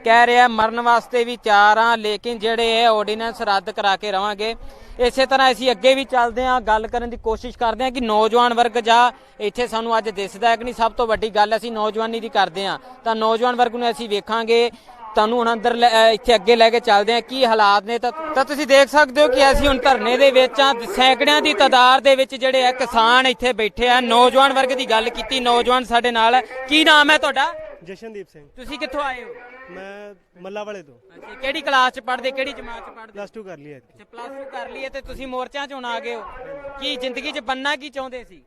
ਕਹਿ ਰਿਹਾ ਮਰਨ ਵਾਸਤੇ ਵੀ ਤਿਆਰ ਆ, ਲੇਕਿਨ ਜਿਹੜੇ ਇਹ ਆਰਡੀਨੈਂਸ ਰੱਦ ਕਰਾ ਕੇ ਰਵਾਂਗੇ। ਇਸੇ ਤਰ੍ਹਾਂ ਅਸੀਂ ਅੱਗੇ ਵੀ ਚੱਲਦੇ ਹਾਂ, ਗੱਲ ਕਰਨ ਦੀ ਕੋਸ਼ਿਸ਼ ਕਰਦੇ ਹਾਂ ਕਿ ਨੌਜਵਾਨ ਵਰਗ ਜਾਂ ਇੱਥੇ ਸਾਨੂੰ ਅੱਜ ਦਿਸਦਾ ਹੈ ਕਿ ਨਹੀਂ। ਸਭ ਤੋਂ ਵੱਡੀ ਗੱਲ ਅਸੀਂ ਨੌਜਵਾਨੀ ਦੀ ਕਰਦੇ ਹਾਂ, ਤਾਂ ਨੌਜਵਾਨ ਵਰਗ ਨੂੰ ਅਸੀਂ ਵੇਖਾਂਗੇ। ਤੁਹਾਨੂੰ ਹੁਣ ਅੰਦਰ ਇੱਥੇ ਅੱਗੇ ਲੈ ਕੇ ਚੱਲਦੇ ਹਾਂ ਕੀ ਹਾਲਾਤ ਨੇ। ਤਾਂ ਤੁਸੀਂ ਦੇਖ ਸਕਦੇ ਹੋ ਕਿ ਅਸੀਂ ਹੁਣ ਧਰਨੇ ਦੇ ਵਿੱਚ ਆ, ਸੈਂਕੜਿਆਂ ਦੀ ਤਾਦਾਦ ਦੇ ਵਿੱਚ ਜਿਹੜੇ ਆ ਕਿਸਾਨ ਇੱਥੇ ਬੈਠੇ ਆ। ਨੌਜਵਾਨ ਵਰਗ ਦੀ ਗੱਲ ਕੀਤੀ, ਨੌਜਵਾਨ ਸਾਡੇ ਨਾਲ ਹੈ। ਕੀ ਨਾਮ ਹੈ ਤੁਹਾਡਾ? ਜਸ਼ਨਦੀਪ ਸਿੰਘ। ਤੁਸੀਂ ਕਿੱਥੋਂ ਆਏ ਹੋ? ਮੈਂ ਮੱਲਾ ਵਾਲੇ ਤੋਂ। ਅੱਛਾ, ਕਿਹੜੀ ਕਲਾਸ ਚ ਪੜ੍ਹਦੇ, ਕਿਹੜੀ ਜਮਾਤ ਚ ਪੜ੍ਹਦੇ? +2 ਕਰ ਲਈ ਹੈ। ਅੱਛਾ, +2 ਕਰ ਲਈ ਹੈ ਤੇ ਤੁਸੀਂ ਮੋਰਚਿਆਂ 'ਚ ਹੁਣ ਆ ਗਏ ਹੋ। ਕੀ ਜ਼ਿੰਦਗੀ 'ਚ ਬੰਨਾ ਕੀ ਚਾਹੁੰਦੇ ਸੀ?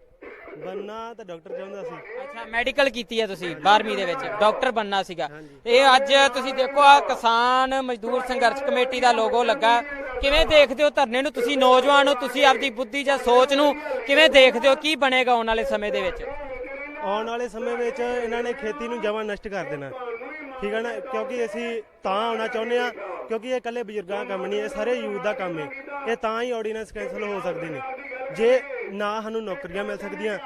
ਬੰਨਾ ਤਾਂ ਡਾਕਟਰ ਚਾਹੁੰਦਾ ਸੀ। ਅੱਛਾ ਮੈਡੀਕਲ ਕੀਤੀ ਹੈ ਤੁਸੀਂ 12ਵੀਂ ਦੇ ਵਿੱਚ ਡਾਕਟਰ ਬੰਨਾ ਸੀਗਾ। ਇਹ ਅੱਜ ਤੁਸੀਂ ਦੇਖੋ ਆ ਕਿਸਾਨ ਮਜ਼ਦੂਰ ਸੰਘਰਸ਼ ਕਮੇਟੀ ਦਾ ਲੋਗੋ ਲੱਗਾ। ਕਿਵੇਂ ਦੇਖਦੇ ਹੋ ਧਰਨੇ ਨੂੰ? ਤੁਸੀਂ ਨੌਜਵਾਨ ਹੋ, ਤੁਸੀਂ ਆਪਦੀ ਬੁੱਧੀ ਜਾਂ ਸੋਚ ਨੂੰ ਕਿਵੇਂ ਦੇਖਦੇ ਹੋ? ਕੀ ਬਣੇਗਾ ਆਉਣ ਵਾਲੇ ਸਮੇਂ ਦੇ ਵਿੱਚ? ਆਉਣ ਵਾਲੇ ਸਮੇਂ ਵਿੱਚ ਇਹਨਾਂ ਨੇ ਖੇਤੀ ਨੂੰ ਜਮਾਂ ਨਸ਼ਟ ਕਰ ਦੇਣਾ, ਠੀਕ ਹੈ ਨਾ, ਕਿਉਂਕਿ ਅਸੀਂ ਤਾਂ ਆਉਣਾ ਚਾਹੁੰਦੇ ਆ ਕਿਉਂਕਿ ਇਹ ਇਕੱਲੇ ਬਜ਼ੁਰਗਾਂ ਦਾ ਕੰਮ ਨਹੀਂ, ਇਹ ਸਾਰੇ ਯੂਥ ਦਾ ਕੰਮ ਹੈ। ਇਹ ਤਾਂ ਹੀ ਆਰਡੀਨੈਂਸ ਕੈਂਸਲ ਹੋ ਸਕਦੇ ਨੇ ਜੇ ਨਾ ਸਾਨੂੰ ਨੌਕਰੀਆਂ ਮਿਲ ਸਕਦੀਆਂ।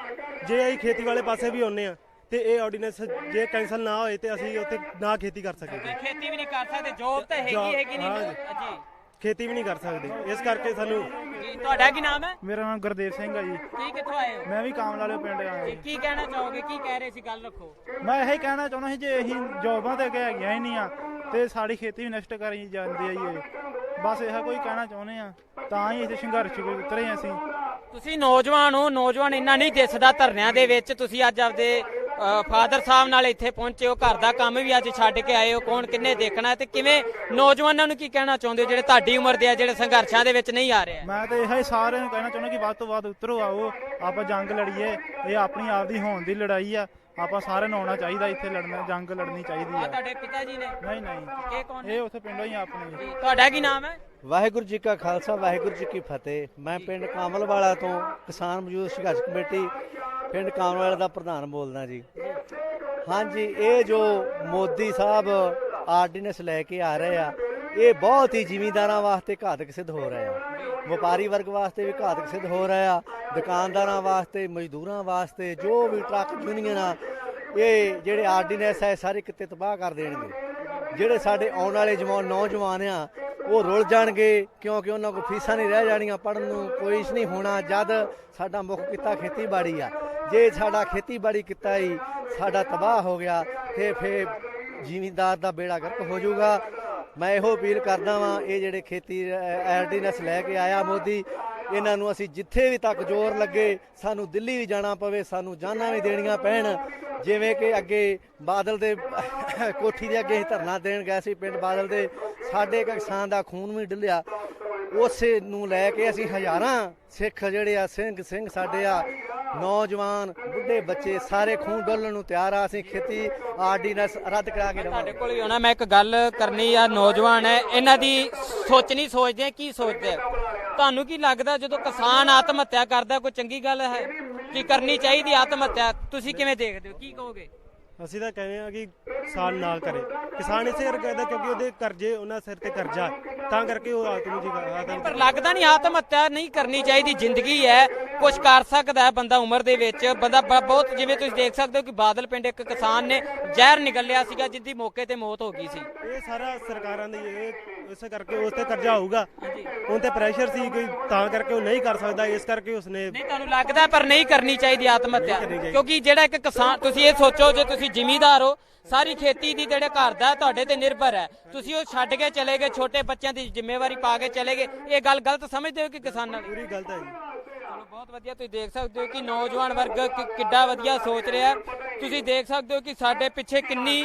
ਜੇ ਅਸੀਂ ਖੇਤੀ ਵਾਲੇ ਪਾਸੇ ਵੀ ਆਉਂਦੇ ਆ ਤੇ ਇਹ ਆਰਡੀਨੈਂਸ ਜੇ ਕੈਂਸਲ ਨਾ ਹੋਏ ਤੇ ਅਸੀਂ ਉੱਥੇ ਨਾ ਖੇਤੀ ਕਰ ਸਕਦੇ, ਖੇਤੀ ਵੀ ਨਹੀਂ ਕਰ ਸਕਦੇ, ਜੋਬ ਤਾਂ ਹੈਗੀ ਨਹੀਂ ਜੀ, ਖੇਤੀ ਵੀ ਨਹੀਂ ਕਰ ਸਕਦੇ। ਇਸ ਕਰਕੇ ਸਾਨੂੰ ਜੀ। ਤੁਹਾਡਾ ਕੀ ਨਾਮ ਹੈ? ਮੇਰਾ ਨਾਮ ਗੁਰਦੇਵ ਸਿੰਘ ਹੈ ਜੀ। ਕੀ ਕਿੱਥੋਂ ਆਏ ਹੋ? ਮੈਂ ਵੀ ਕਾਮਲ ਵਾਲੇ ਪਿੰਡ ਆਇਆ ਜੀ। ਕੀ ਕਹਿਣਾ ਚਾਹੋਗੇ? ਕੀ ਕਹਿ ਰਹੇ ਸੀ? ਗੱਲ ਰੱਖੋ। ਮੈਂ ਇਹੀ ਕਹਿਣਾ ਚਾਹੁੰਦਾ ਸੀ ਜੇ ਅਸੀਂ ਜੋਬਾਂ ਤੇ ਹੈਗੀਆਂ ਹੀ ਨਹੀਂ ਆ ਤੇ ਸਾਡੀ ਖੇਤੀ ਵੀ ਨਸ਼ਟ ਕਰੀ ਜਾਂਦੀ ਆ ਜੀ। ਬਸ ਇਹ ਕੋਈ ਕਹਿਣਾ ਚਾਹੁੰਦੇ ਆ, ਤਾਂ ਹੀ ਇੱਥੇ ਸੰਘਰਸ਼ ਵਿੱਚ ਉਤਰੇ ਅਸੀਂ। ਤੁਸੀਂ ਨੌਜਵਾਨ ਹੋ, ਨੌਜਵਾਨ ਇੰਨਾ ਨਹੀਂ ਦਿਸਦਾ ਧਰਨਿਆਂ ਦੇ ਵਿੱਚ। ਤੁਸੀਂ ਅੱਜ ਆਪਦੇ ਫਾਦਰ ਸਾਹਿਬ ਨਾਲ ਇੱਥੇ ਪਹੁੰਚੇ ਹੋ, ਘਰ ਦਾ ਕੰਮ ਵੀ ਅੱਜ ਛੱਡ ਕੇ ਆਏ ਹੋ। ਕੌਣ ਕਿੰਨੇ ਦੇਖਣਾ ਤੇ ਕਿਵੇਂ ਨੌਜਵਾਨਾਂ ਨੂੰ ਕੀ ਕਹਿਣਾ ਚਾਹੁੰਦੇ ਹੋ ਜਿਹੜੇ ਤੁਹਾਡੀ ਉਮਰ ਦੇ ਆ, ਜਿਹੜੇ ਸੰਘਰਸ਼ਾਂ ਦੇ ਵਿੱਚ ਨਹੀਂ ਆ ਰਹੇ? ਮੈਂ ਤਾਂ ਇਹੀ ਸਾਰਿਆਂ ਨੂੰ ਕਹਿਣਾ ਚਾਹੁੰਦਾ ਕਿ ਵੱਧ ਤੋਂ ਵੱਧ ਉਤਰੋ, ਆਓ ਆਪਾਂ ਜੰਗ ਲੜੀਏ। ਇਹ ਆਪਣੀ ਆਪ ਦੀ ਹੋਣ ਦੀ ਲੜਾਈ ਆ, ਆਪਾਂ ਸਾਰਿਆਂ ਨੂੰ ਆਉਣਾ ਚਾਹੀਦਾ, ਇੱਥੇ ਲੜਨਾ, ਜੰਗ ਲੜਨੀ ਚਾਹੀਦੀ ਆ। ਤੁਹਾਡੇ ਪਿਤਾ ਜੀ ਨੇ? ਨਹੀਂ ਇਹ ਕੌਣ? ਇਹ ਉੱਥੇ ਪਿੰਡੋਂ ਹੀ ਆਪਣੇ। ਜੀ। ਤੁਹਾਡਾ ਕੀ ਨਾਮ ਹੈ? ਵਾਹਿਗੁਰੂ ਜੀ ਕਾ ਖਾਲਸਾ ਵਾਹਿਗੁਰੂ ਜੀ ਕੀ ਫਤਿਹ। ਮੈਂ ਪਿੰਡ ਕਾਮਲਵਾਲਾ ਤੋਂ ਕਿਸਾਨ ਮਜ਼ਦੂਰ ਸੰਘਰਸ਼ ਕਮੇਟੀ ਪਿੰਡ ਕਾਮਲਵਾਲਾ ਦਾ ਪ੍ਰਧਾਨ ਬੋਲਦਾ ਜੀ। ਹਾਂਜੀ, ਇਹ ਜੋ ਮੋਦੀ ਸਾਹਿਬ ਆਰਡੀਨੈਂਸ ਲੈ ਕੇ ਆ ਰਹੇ ਆ, ਇਹ ਬਹੁਤ ਹੀ ਜ਼ਿਮੀਂਦਾਰਾਂ ਵਾਸਤੇ ਘਾਤਕ ਸਿੱਧ ਹੋ ਰਿਹਾ ਆ, ਵਪਾਰੀ ਵਰਗ ਵਾਸਤੇ ਵੀ ਘਾਤਕ ਸਿੱਧ ਹੋ ਰਿਹਾ ਆ, ਦੁਕਾਨਦਾਰਾਂ ਵਾਸਤੇ, ਮਜ਼ਦੂਰਾਂ ਵਾਸਤੇ, ਜੋ ਵੀ ਟਰੱਕ ਯੂਨੀਅਨ ਆ, ਇਹ ਜਿਹੜੇ ਆਰਡੀਨੈਂਸ ਹੈ ਸਾਰੇ ਕਿਤੇ ਤਬਾਹ ਕਰ ਦੇਣਗੇ। ਜਿਹੜੇ ਸਾਡੇ ਆਉਣ ਵਾਲੇ ਨੌਜਵਾਨ ਆ ਉਹ ਰੁਲ ਜਾਣਗੇ, ਕਿਉਂਕਿ ਉਹਨਾਂ ਕੋਲ ਫੀਸਾਂ ਨਹੀਂ ਰਹਿ ਜਾਣੀਆਂ, ਪੜ੍ਹਨ ਨੂੰ ਕੋਈ ਨਹੀਂ ਹੋਣਾ। ਜਦ ਸਾਡਾ ਮੁੱਖ ਕਿੱਤਾ ਖੇਤੀਬਾੜੀ ਆ, ਜੇ ਸਾਡਾ ਖੇਤੀਬਾੜੀ ਕਿੱਤਾ ਹੀ ਸਾਡਾ ਤਬਾਹ ਹੋ ਗਿਆ ਤੇ ਫਿਰ ਜ਼ਿਮੀਂਦਾਰ ਦਾ ਬੇੜਾ ਗਰਕ ਹੋ ਜਾਊਗਾ। ਮੈਂ ਇਹੋ ਅਪੀਲ ਕਰਦਾ ਵਾਂ, ਇਹ ਜਿਹੜੇ ਖੇਤੀ ਆਰਡੀਨੈਂਸ ਲੈ ਕੇ ਆਇਆ ਮੋਦੀ, ਇਹਨਾਂ ਨੂੰ ਅਸੀਂ ਜਿੱਥੇ ਵੀ ਤੱਕ ਜ਼ੋਰ ਲੱਗੇ, ਸਾਨੂੰ ਦਿੱਲੀ ਵੀ ਜਾਣਾ ਪਵੇ, ਸਾਨੂੰ ਜਾਨਾਂ ਵੀ ਦੇਣੀਆਂ ਪੈਣ। ਜਿਵੇਂ ਕਿ ਅੱਗੇ ਬਾਦਲ ਦੇ ਕੋਠੀ ਦੇ ਅੱਗੇ ਅਸੀਂ ਧਰਨਾ ਦੇਣ ਗਏ ਸੀ ਪਿੰਡ ਬਾਦਲ ਦੇ, ਸਾਡੇ ਇੱਕ ਕਿਸਾਨ ਦਾ ਖੂਨ ਵੀ ਡੁੱਲਿਆ। ਉਸੇ ਨੂੰ ਲੈ ਕੇ ਅਸੀਂ ਹਜ਼ਾਰਾਂ ਸਿੱਖ ਜਿਹੜੇ ਆ, ਸਿੰਘ ਸਾਡੇ ਆ, ਨੌਜਵਾਨ, ਬੁੱਢੇ, ਬੱਚੇ ਸਾਰੇ ਖੂਨ ਡੋਲਣ ਨੂੰ ਤਿਆਰ ਆ। ਅਸੀਂ ਖੇਤੀ ਆਰਡੀਨੈਂਸ ਰੱਦ ਕਰਾ ਕੇ ਤੁਹਾਡੇ ਕੋਲ ਹੀ ਆਉਣਾ। ਮੈਂ ਇੱਕ ਗੱਲ ਕਰਨੀ ਆ, ਨੌਜਵਾਨ ਹੈ, ਇਹਨਾਂ ਦੀ ਸੋਚਣੀ ਸੋਚਦੇ ਆ, ਕੀ ਸੋਚਦੇ ਆ? ਤੁਹਾਨੂੰ ਕੀ ਲੱਗਦਾ ਜਦੋਂ ਕਿਸਾਨ ਆਤਮ ਹੱਤਿਆ ਕਰਦਾ ਕੋਈ ਚੰਗੀ ਗੱਲ ਹੈ ਕਿ ਕਰਨੀ ਚਾਹੀਦੀ ਆਤਮ ਹੱਤਿਆ? ਤੁਸੀਂ ਕਿਵੇਂ ਦੇਖਦੇ ਹੋ? ਕੀ ਕਹੋਗੇ? ਅਸੀਂ ਤਾਂ ਕਹਿੰਦੇ ਆ ਕਿ ਕਿਸਾਨ ਨਾ ਕਰੇ। ਕਿਸਾਨ ਇਸੇ ਕਰਕੇ ਕਰਦਾ ਕਿਉਂਕਿ ਉਹਦੇ ਕਰਜ਼ੇ, ਉਹਨਾਂ ਸਿਰ ਤੇ ਕਰਜ਼ਾ, ਤਾਂ ਕਰਕੇ ਉਹ ਪਰ ਲੱਗਦਾ ਨਹੀਂ ਆਤਮ ਹੱਤਿਆ ਨਹੀਂ ਕਰਨੀ ਚਾਹੀਦੀ। ਜ਼ਿੰਦਗੀ ਹੈ, ਕੁਝ ਕਰ ਸਕਦਾ ਹੈ ਬੰਦਾ ਉਮਰ ਦੇ ਵਿੱਚ। ਬੰਦਾ ਬਹੁਤ, ਜਿਵੇਂ ਤੁਸੀਂ ਦੇਖ ਸਕਦੇ ਹੋ ਕਿ ਬਾਦਲ ਪਿੰਡ ਇੱਕ ਕਿਸਾਨ ਨੇ ਜ਼ਹਿਰ ਨਿਗਲਿਆ ਸੀਗਾ, ਜਿੱਦੀ ਮੌਕੇ ਤੇ ਮੌਤ ਹੋ ਗਈ ਸੀ। ਇਹ ਸਾਰਾ ਸਰਕਾਰਾਂ ਦੀ, ਇਸੇ ਕਰਕੇ ਉਸ ਤੇ ਕਰਜ਼ਾ ਹੋਊਗਾ, ਉਹ ਤੇ ਪ੍ਰੈਸ਼ਰ ਸੀ ਕੋਈ, ਤਾਂ ਕਰਕੇ ਉਹ ਨਹੀਂ ਕਰ ਸਕਦਾ, ਇਸ ਕਰਕੇ ਉਸਨੇ। ਨਹੀਂ, ਤੁਹਾਨੂੰ ਲੱਗਦਾ ਪਰ ਨਹੀਂ ਕਰਨੀ ਚਾਹੀਦੀ ਆਤਮ ਹੱਤਿਆ? ਕਿਉਂਕਿ ਜਿਹੜਾ ਇੱਕ ਕਿਸਾਨ, ਤੁਸੀਂ ਇਹ ਸੋਚੋ ਜੇ ਤੁਸੀਂ ਜ਼ਿਮੀਂਦਾਰ ਹੋ, ਸਾਰੀ ਖੇਤੀ ਦੀ ਜਿਹੜੇ ਘਰ ਦਾ ਤੁਹਾਡੇ ਤੇ ਨਿਰਭਰ ਹੈ, ਤੁਸੀਂ ਉਹ ਛੱਡ ਕੇ ਚਲੇ ਗਏ, ਛੋਟੇ ਬੱਚਿਆਂ ਦੀ ਜ਼ਿੰਮੇਵਾਰੀ ਪਾ ਕੇ ਚਲੇ ਗਏ, ਇਹ ਗੱਲ ਗਲਤ ਸਮਝਦੇ ਹੋ ਕਿ ਕਿਸਾਨਾਂ ਦੀ? ਪੂਰੀ ਗਲਤ ਹੈ ਜੀ। ਚਲੋ ਬਹੁਤ ਵਧੀਆ। ਤੁਸੀਂ ਦੇਖ ਸਕਦੇ ਹੋ ਕਿ ਨੌਜਵਾਨ ਵਰਗ ਕਿੱਡਾ ਵਧੀਆ ਸੋਚ ਰਿਹਾ। ਤੁਸੀਂ ਦੇਖ ਸਕਦੇ ਹੋ ਕਿ ਸਾਡੇ ਪਿੱਛੇ ਕਿੰਨੀ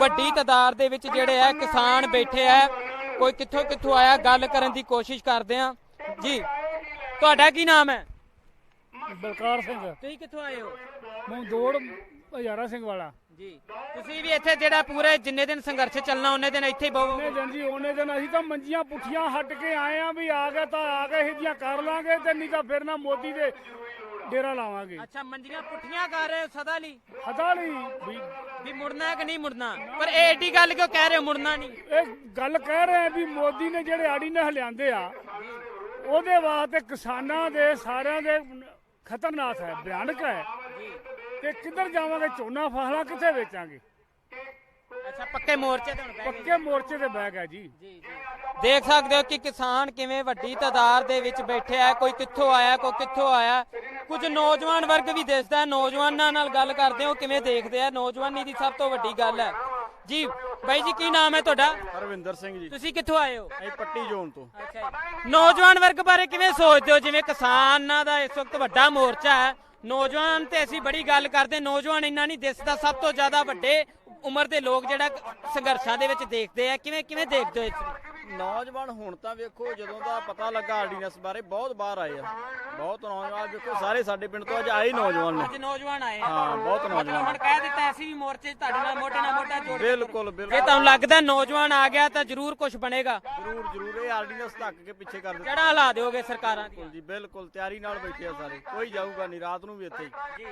ਵੱਡੀ ਤਾਦਾਦ ਦੇ ਵਿੱਚ ਜਿਹੜੇ ਆ ਕਿਸਾਨ ਬੈਠੇ ਆ। ਕੋਈ ਕਿੱਥੋਂ ਕਿੱਥੋਂ ਆਇਆ, ਗੱਲ ਕਰਨ ਦੀ ਕੋਸ਼ਿਸ਼ ਕਰਦੇ ਆ ਜੀ। ਤੁਹਾਡਾ ਕੀ ਨਾਮ ਹੈ? ਬਲਕਾਰ ਸਿੰਘ। ਤੁਸੀਂ ਕਿੱਥੋਂ ਆਏ ਹੋ? ਮੈਂ ਦੌੜ ਹਜ਼ਾਰਾ ਸਿੰਘ ਵਾਲਾ ਜੀ। ਤੁਸੀਂ ਵੀ ਇੱਥੇ ਜਿਹੜਾ ਪੂਰੇ ਜਿੰਨੇ ਦਿਨ ਸੰਘਰਸ਼ ਚੱਲਣਾ ਉਹਨੇ ਦਿਨ ਇੱਥੇ ਹੀ ਬਹੋਗੇ? ਜੀ ਉਹਨੇ ਦਿਨ ਅਸੀਂ ਤਾਂ ਮੰਜੀਆਂ ਪੁੱਠੀਆਂ ਹੱਟ ਕੇ ਆਏ ਆ, ਵੀ ਆ ਗਏ ਤਾਂ ਆ ਗਏ, ਇਹਦੀਆਂ ਕਰ ਲਾਂਗੇ, ਤੇ ਨਹੀਂ ਤਾਂ ਫਿਰ ਨਾ ਮੋਦੀ ਦੇ ਡੇਰਾ ਲਾਵਾਂਗੇ। ਅੱਛਾ, ਮੰਜੀਆਂ ਪੁੱਠੀਆਂ ਕਰ ਰਹੇ ਹੋ ਸਦਾ ਲਈ? ਹਦਾ ਲਈ ਵੀ ਮੁੜਨਾ ਕਿ ਨਹੀਂ ਮੁੜਨਾ? ਪਰ ਇਹ ਏਡੀ ਗੱਲ ਕਿਉਂ ਕਹਿ ਰਹੇ ਹੋ ਮੁੜਨਾ ਨਹੀਂ? ਇਹ ਗੱਲ ਕਹਿ ਰਹੇ ਆ ਵੀ ਮੋਦੀ ਨੇ ਜਿਹੜੇ ਆਰਡੀਨੈਂਸ ਲਿਆਂਦੇ ਆ, ਉਹਦੇ ਵਾਸਤੇ ਕਿਸਾਨਾਂ ਦੇ ਸਾਰਿਆਂ ਦੇ ਖਤਰਨਾਕ ਹੈ, ਭਿਆਨਕ ਹੈ। ਤੇ ਕਿੱਧਰ ਜਾਵਾਂਗੇ? ਝੋਨਾ ਫਸਲਾਂ ਕਿੱਥੇ ਵੇਚਾਂਗੇ? ਅੱਛਾ, ਪੱਕੇ ਮੋਰਚੇ ਤੇ ਹੁਣ ਬਹਿ ਗਏ? ਪੱਕੇ ਮੋਰਚੇ ਤੇ ਬਹਿ ਗਿਆ ਜੀ। ਦੇਖ ਸਕਦੇ ਹੋ ਕਿ ਕਿਸਾਨ ਕਿਵੇਂ ਵੱਡੀ ਤਾਦਾਦ ਦੇ ਵਿੱਚ ਬੈਠੇ ਆ। ਕੋਈ ਕਿੱਥੋਂ ਆਇਆ, ਕੋਈ ਕਿੱਥੋਂ ਆਇਆ। ਕੁਝ ਨੌਜਵਾਨ ਵਰਗ ਵੀ ਦਿਸਦਾ। ਨੌਜਵਾਨਾਂ ਨਾਲ ਗੱਲ ਕਰਦੇ ਹੋ, ਕਿਵੇਂ ਦੇਖਦੇ ਆ? ਨੌਜਵਾਨੀ ਦੀ ਸਭ ਤੋਂ ਵੱਡੀ ਗੱਲ ਹੈ ਜੀ। ਬਾਈ ਜੀ, ਕੀ ਨਾਮ ਹੈ ਤੁਹਾਡਾ? ਹਰਵਿੰਦਰ ਸਿੰਘ ਜੀ। ਤੁਸੀਂ ਕਿੱਥੋਂ ਆਏ ਹੋ? ਅਸੀਂ ਪੱਟੀ ਜ਼ੋਨ ਤੋਂ। ਅੱਛਾ ਜੀ। ਨੌਜਵਾਨ ਵਰਗ ਬਾਰੇ ਕਿਵੇਂ ਸੋਚਦੇ ਹੋ? ਜਿਵੇਂ ਕਿਸਾਨਾਂ ਦਾ ਇਸ ਵਕਤ ਵੱਡਾ ਮੋਰਚਾ ਹੈ, ਨੌਜਵਾਨ ਤੇ ਅਸੀਂ ਬੜੀ ਗੱਲ ਕਰਦੇ, ਨੌਜਵਾਨ ਇੰਨਾ ਨਹੀਂ ਦਿਸਦਾ। ਸਭ ਤੋਂ ਜ਼ਿਆਦਾ ਵੱਡੇ ਉਮਰ ਦੇ ਲੋਕ ਜਿਹੜਾ ਸੰਘਰਸ਼ਾਂ ਦੇ ਵਿੱਚ ਦੇਖਦੇ ਆ, ਕਿਵੇਂ ਦੇਖਦੇ ਹੋ ਇਸ? ਨੌਜਵਾਨ ਹੁਣ ਤਾਂ ਵੇਖੋ ਜਦੋਂ ਦਾ ਪਤਾ ਲੱਗਾ ਆਰਡੀਨੈਂਸ ਬਾਰੇ ਬਹੁਤ ਬਾਹਰ ਆਏ ਆ, ਬਹੁਤ ਨੌਜਵਾਨ ਵੇਖੋ ਸਾਰੇ ਸਾਡੇ ਪਿੰਡ ਤੋਂ ਅੱਜ ਆਏ ਨੌਜਵਾਨ ਨੇ। ਅੱਜ ਨੌਜਵਾਨ ਆਏ ਹਾਂ ਬਹੁਤ ਮਤਲਬ ਨੌਜਵਾਨ। ਹੁਣ ਕਹਿ ਦਿੱਤਾ ਅਸੀਂ ਵੀ ਮੋਰਚੇ 'ਚ ਤੁਹਾਡੇ ਨਾਲ ਮੋਢੇ ਨਾਲ ਮੋਢਾ ਜੋੜ ਕੇ ਬਿਲਕੁਲ ਜੇ ਬਿਲਕੁਲ ਤੁਹਾਨੂੰ ਲੱਗਦਾ ਨੌਜਵਾਨ ਆ ਗਿਆ ਤਾਂ ਜ਼ਰੂਰ ਕੁਝ ਬਣੇਗਾ। ਜ਼ਰੂਰ ਇਹ ਆਰਡੀਨੈਂਸ ਧੱਕ ਕੇ ਪਿੱਛੇ ਕਰ ਦਿੱਤਾ। ਕਿਹੜਾ ਹਿਲਾ ਦਿਓਗੇ ਸਰਕਾਰਾਂ ਦੀਆਂ? ਜੀ ਬਿਲਕੁਲ ਤਿਆਰੀ ਨਾਲ ਬੈਠੇ ਆ ਸਾਰੇ, ਕੋਈ ਜਾਊਗਾ ਨਹੀਂ ਰਾਤ ਨੂੰ ਵੀ ਇੱਥੇ ਹੀ। ਜੀ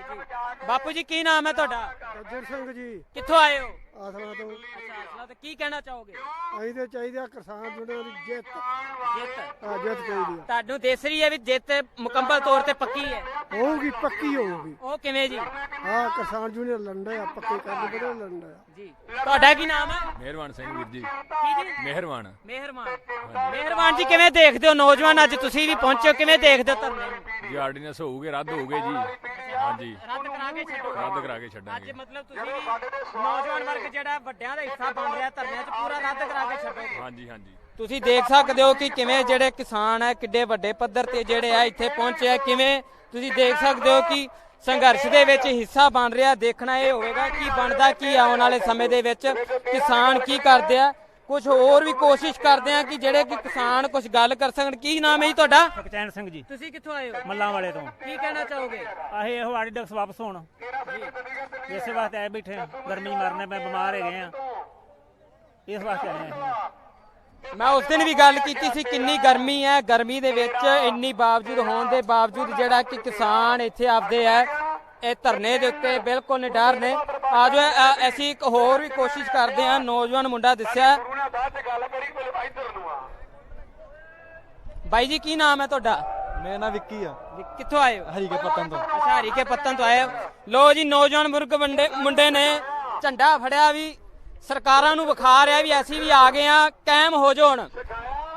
ਬਾਪੂ ਜੀ ਕੀ ਨਾਮ ਹੈ ਤੁਹਾਡਾ? ਗੁਰ ਸਿੰਘ ਜੀ ਕਿੱਥੋਂ ਆਏ ਹੋ? ਆਸਲਾ ਤੋਂ। ਅੱਛਾ ਅਸਲਾ ਤੇ ਕੀ ਕਹਿਣਾ ਚਾਹੋਗੇ? ਅਸੀਂ ਤੇ ਚਾਹੀਦੇ ਆ ਕਿਸਾਨ ਜਿਹੜੇ ਦੀ ਜਿੱਤ ਜਿੱਤ ਜਿੱਤ ਚਾਹੀਦੀ ਤੁਹਾਨੂੰ ਦਿਸ ਰਹੀ ਹੈ ਵੀ ਜਿੱਤ ਮੁਕੰਮਲ ਤੌਰ ਤੇ ਪੱਕੀ ਹੈ? ਹੋਊਗੀ, ਪੱਕੀ ਹੋਊਗੀ। ਉਹ ਕਿਵੇਂ ਜੀ? ਹਾਂ ਕਿਸਾਨ ਯੂਨੀਅਨ ਲੰਡਾ ਆ, ਪੱਕੇ ਕਰਦੇ ਬੜੇ ਲੰਡਾ ਆ ਜੀ ਤੁਹਾਡਾ ਕੀ ਨਾਮ ਹੈ? ਮਿਹਰਬਾਨ ਸਿੰਘ ਵੀਰ ਜੀ। ਕੀ ਜੀ? ਮਿਹਰਬਾਨ ਮਿਹਰਬਾਨ ਜੀ ਕਿਵੇਂ ਦੇਖਦੇ ਹੋ ਨੌਜਵਾਨ ਅੱਜ ਤੁਸੀਂ ਵੀ ਪਹੁੰਚੇ ਹੋ, ਕਿਵੇਂ ਦੇਖਦੇ ਹੋ ਧਰਨੇ ਨੂੰ? ਜੀ ਆਰਡੀਨੈਂਸ ਹੋਊਗੇ, ਰੱਦ ਹੋਊਗੇ ਜੀ। ਹਾਂਜੀ ਰੱਦ ਕਰਾ ਕੇ ਛੱਡੋਗੇ? ਰੱਦ ਕਰਾ ਕੇ ਅੱਜ ਛੱਡਾਂਗੇ। ਮਤਲਬ ਤੁਸੀਂ ਵੀ ਨੌਜਵਾਨ ਵਰਗ ਜਿਹੜਾ ਵੱਡਿਆਂ ਦਾ ਹਿੱਸਾ ਬਣ ਰਿਹਾ ਧਰਨਿਆਂ 'ਚ ਪੂਰਾ ਰੱਦ ਕਰਾ ਕੇ ਛੱਡੋਗੇ? ਹਾਂਜੀ ਹਾਂਜੀ ਤੁਸੀਂ ਦੇਖ ਸਕਦੇ ਹੋ ਕਿ ਕਿਵੇਂ ਜਿਹੜੇ ਕਿਸਾਨ ਹੈ ਕਿੱਡੇ ਵੱਡੇ ਪੱਧਰ ਤੇ ਜਿਹੜੇ ਆ ਇੱਥੇ ਪਹੁੰਚੇ ਆ, ਕਿਵੇਂ ਤੁਸੀਂ ਦੇਖ ਸਕਦੇ ਹੋ ਕਿ ਸੰਘਰਸ਼ ਦੇ ਵਿੱਚ ਹਿੱਸਾ ਬਣ ਰਿਹਾ। ਦੇਖਣਾ ਇਹ ਹੋਵੇਗਾ ਕੀ ਬਣਦਾ, ਕੀ ਆਉਣ ਵਾਲੇ ਸਮੇਂ ਦੇ ਵਿੱਚ ਕਿਸਾਨ ਕੀ ਕਰਦੇ ਆ। ਕੁਝ ਹੋਰ ਵੀ ਕੋਸ਼ਿਸ਼ ਕਰਦੇ ਆ ਕਿ ਜਿਹੜੇ ਕਿ ਕਿਸਾਨ ਕੁਝ ਗੱਲ ਕਰ ਸਕਣ। ਕੀ ਨਾਮ ਹੈ ਜੀ ਤੁਹਾਡਾ? ਸੁਖਚੈਨ ਸਿੰਘ ਜੀ, ਤੁਸੀਂ ਕਿੱਥੋਂ ਆਏ ਹੋ? ਮੱਲਾਂ ਵਾਲੇ ਤੋਂ। ਕੀ ਕਹਿਣਾ ਚਾਹੋਗੇ? ਆਹੇ ਇਹੋ ਆਰਡੀਨੈਂਸ ਵਾਪਸ ਹੋਣ ਇਸੇ ਵਾਸਤੇ ਆਏ ਬੈਠੇ ਆ। ਗਰਮੀ ਮਰਨੇ ਪਏ, ਬਿਮਾਰ ਹੈਗੇ ਆ, ਇਸ ਵਾਸਤੇ ਆਏ ਆ। ਮੈਂ ਉਸ ਦਿਨ ਵੀ ਗੱਲ ਕੀਤੀ ਸੀ ਕਿੰਨੀ ਗਰਮੀ ਹੈ, ਗਰਮੀ ਦੇ ਵਿੱਚ ਇੰਨੀ ਬਾਵਜੂਦ ਹੋਣ ਦੇ ਬਾਵਜੂਦ ਜਿਹੜਾ ਕਿ ਕਿਸਾਨ ਇੱਥੇ ਆਪਦੇ ਆ ਇਹ ਧਰਨੇ ਦੇ ਉੱਤੇ ਬਿਲਕੁਲ ਨਿਡਰ ਨੇ। ਆਜੋ ਅਸੀਂ ਇੱਕ ਹੋਰ ਵੀ ਕੋਸ਼ਿਸ਼ ਕਰਦੇ ਹਾਂ। ਨੌਜਵਾਨ ਮੁੰਡਾ ਦੱਸਿਆ। ਬਾਈ ਜੀ ਕੀ ਨਾਮ ਹੈ ਤੁਹਾਡਾ? ਮੇਰਾ ਨਾਮ ਵਿੱਕੀ ਆ, ਕਿੱਥੋਂ ਆਏ ਹੋ? ਹਰੀਕੇ ਪੱਤਨ ਤੋਂ। ਹਰੀ ਕੇ ਪੱਤਨ ਤੋਂ ਆਏ ਹੋ। ਲੋ ਜੀ ਨੌਜਵਾਨ ਮੁੰਡੇ ਨੇ ਝੰਡਾ ਫੜਿਆ ਵੀ ਸਰਕਾਰਾਂ ਨੂੰ ਵਿਖਾ ਰਿਹਾ ਵੀ ਅਸੀਂ ਵੀ ਆ ਗਏ ਆ, ਕਾਇਮ ਹੋ ਜਾਓ। ਹੁਣ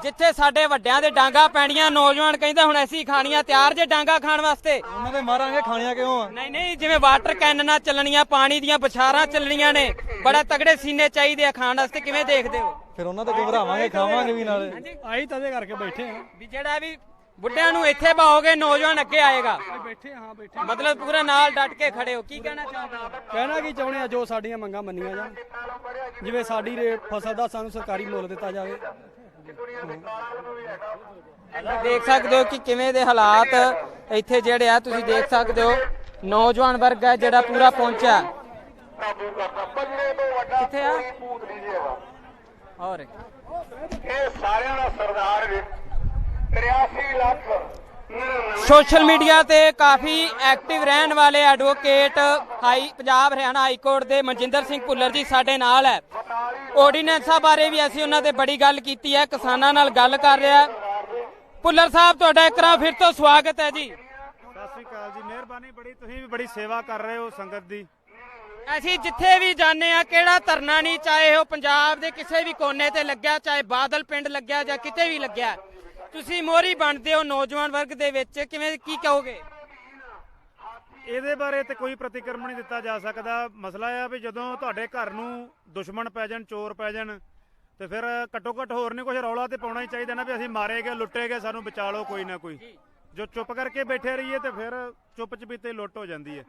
ਜਿੱਥੇ ਸਾਡੇ ਵੱਡਿਆਂ ਦੇ ਡਾਂਗਾ ਪੈਣੀਆਂ ਨੌਜਵਾਨ ਕਹਿੰਦਾ ਹੁਣ ਅਸੀਂ ਖਾਣੀਆਂ। ਤਿਆਰ ਜੇ ਡਾਂਗਾ ਖਾਣ ਵਾਸਤੇ? ਉਹਨਾਂ ਦੇ ਮਾਰਾਂਗੇ, ਖਾਣੀਆਂ ਕਿਉਂ ਆ? ਨਹੀਂ ਜਿਵੇਂ ਵਾਟਰ ਕੈਨਨਾਂ ਚੱਲਣੀਆਂ, ਪਾਣੀ ਦੀਆਂ ਬਛਾਰਾਂ ਚੱਲਣੀਆਂ ਨੇ, ਬੜਾ ਤਗੜੇ ਸੀਨੇ ਚਾਹੀਦੇ ਆ ਖਾਣ ਵਾਸਤੇ। ਕਿਵੇਂ ਦੇਖਦੇ ਹੋ? ਫਿਰ ਉਹਨਾਂ ਤੇ ਘਬਰਾਵਾਂਗੇ, ਖਾਵਾਂਗੇ ਵੀ ਨਾਲੇ। ਹਾਂਜੀ ਆਹੀ ਤਦੇ ਕਰਕੇ ਬੈਠੇ ਆ। ਵੀ ਜਿਹੜਾ ਵੀ ਬੁੱਢਿਆਂ ਨੂੰ ਇੱਥੇ ਬਾਓਗੇ ਨੌਜਵਾਨ ਅੱਗੇ ਆਏਗਾ। ਬੈਠੇ ਹਾਂ ਬੈਠੇ। ਮਤਲਬ ਪੂਰਾ ਨਾਲ ਡਟ ਕੇ ਖੜੇ ਹੋ। ਕੀ ਕਹਿਣਾ ਚਾਹੁੰਦੇ ਹੋ? ਕਹਿਣਾ ਕੀ ਚਾਹੁੰਦੇ ਆ, ਜੋ ਸਾਡੀਆਂ ਮੰਗਾਂ ਮੰਨੀਆਂ ਜਾਣ। ਜਿਵੇਂ ਸਾਡੀ ਫਸਲ ਦਾ ਸਾਨੂੰ ਸਰਕਾਰੀ ਮੁੱਲ ਦਿੱਤਾ ਜਾਵੇ। ਦੇਖ ਸਕਦੇ ਹੋ ਕਿ ਕਿਵੇਂ ਦੇ ਹਾਲਾਤ ਇੱਥੇ ਜਿਹੜੇ ਆ, ਤੁਸੀਂ ਦੇਖ ਸਕਦੇ ਹੋ ਨੌਜਵਾਨ ਵਰਗ ਹੈ ਜਿਹੜਾ ਪੂਰਾ ਪਹੁੰਚਿਆ। ਕਿੱਥੇ ਆ ਔਰ ਇਹ ਸਾਰਿਆਂ ਦਾ ਸਰਦਾਰ 83 ਲੱਖ ਸੋਸ਼ਲ ਮੀਡੀਆ ਤੇ ਕਾਫੀ ਐਕਟਿਵ ਰਹਿਣ ਵਾਲੇ advocate Punjab Haryana high court ਦੇ ਮਨਜਿੰਦਰ ਸਿੰਘ ਭੁੱਲਰ ਜੀ ਸਾਡੇ ਨਾਲ ਹੈ। ਆਰਡੀਨੈਂਸਾਂ ਬਾਰੇ ਵੀ ਅਸੀਂ ਉਹਨਾਂ ਤੇ ਬੜੀ ਗੱਲ ਕੀਤੀ ਹੈ, ਕਿਸਾਨਾਂ ਨਾਲ ਗੱਲ ਕਰ ਰਿਹਾ। ਭੁੱਲਰ ਸਾਹਿਬ ਤੁਹਾਡਾ ਇੱਕ ਵਾਰ ਫਿਰ ਤੋਂ ਸਵਾਗਤ ਹੈ ਜੀ। ਸਤਿ ਸ੍ਰੀ ਅਕਾਲ ਜੀ, ਮਿਹਰਬਾਨੀ ਬੜੀ, ਤੁਸੀਂ ਵੀ ਬੜੀ ਸੇਵਾ ਕਰ ਰਹੇ ਹੋ ਸੰਗਤ ਦੀ। ਅਸੀਂ ਜਿੱਥੇ ਵੀ ਜਾਂਦੇ ਆ ਕਿਹੜਾ ਧਰਨਾ ਨਹੀਂ, ਚਾਹੇ ਉਹ ਪੰਜਾਬ ਦੇ ਕਿਸੇ ਵੀ ਕੋਨੇ ਤੇ ਲੱਗਿਆ, ਚਾਹੇ ਬਾਦਲ ਪਿੰਡ ਲੱਗਿਆ ਜਾਂ ਕਿਤੇ ਵੀ ਲੱਗਿਆ, ਤੁਸੀਂ ਮੋਹਰੀ ਬਣਦੇ ਹੋ ਨੌਜਵਾਨ ਵਰਗ ਦੇ ਵਿੱਚ। ਕਿਵੇਂ ਕੀ ਕਹੋਗੇ? ਇਹਦੇ ਬਾਰੇ ਤੇ ਕੋਈ ਪ੍ਰਤੀਕਰਮ ਨਹੀਂ ਦਿੱਤਾ ਜਾ ਸਕਦਾ। ਮਸਲਾ ਆ ਵੀ ਜਦੋਂ ਤੁਹਾਡੇ ਘਰ ਨੂੰ ਦੁਸ਼ਮਣ ਪੈ ਜਾਣ, ਚੋਰ ਪੈ ਜਾਣ, ਤੇ ਫਿਰ ਘੱਟੋ ਘੱਟ ਹੋਰ ਨਹੀਂ ਕੁਝ ਰੌਲਾ ਤੇ ਪਾਉਣਾ ਹੀ ਚਾਹੀਦਾ ਨਾ ਵੀ ਅਸੀਂ ਮਾਰੇ ਗਏ, ਲੁੱਟੇ ਗਏ, ਸਾਨੂੰ ਬਚਾ ਲਓ ਕੋਈ ਨਾ ਕੋਈ। ਜੋ ਚੁੱਪ ਕਰਕੇ ਬੈਠੇ ਰਹੀਏ ਤੇ ਫਿਰ ਚੁੱਪ ਚਪੀਤੇ ਲੁੱਟ ਹੋ ਜਾਂਦੀ ਹੈ।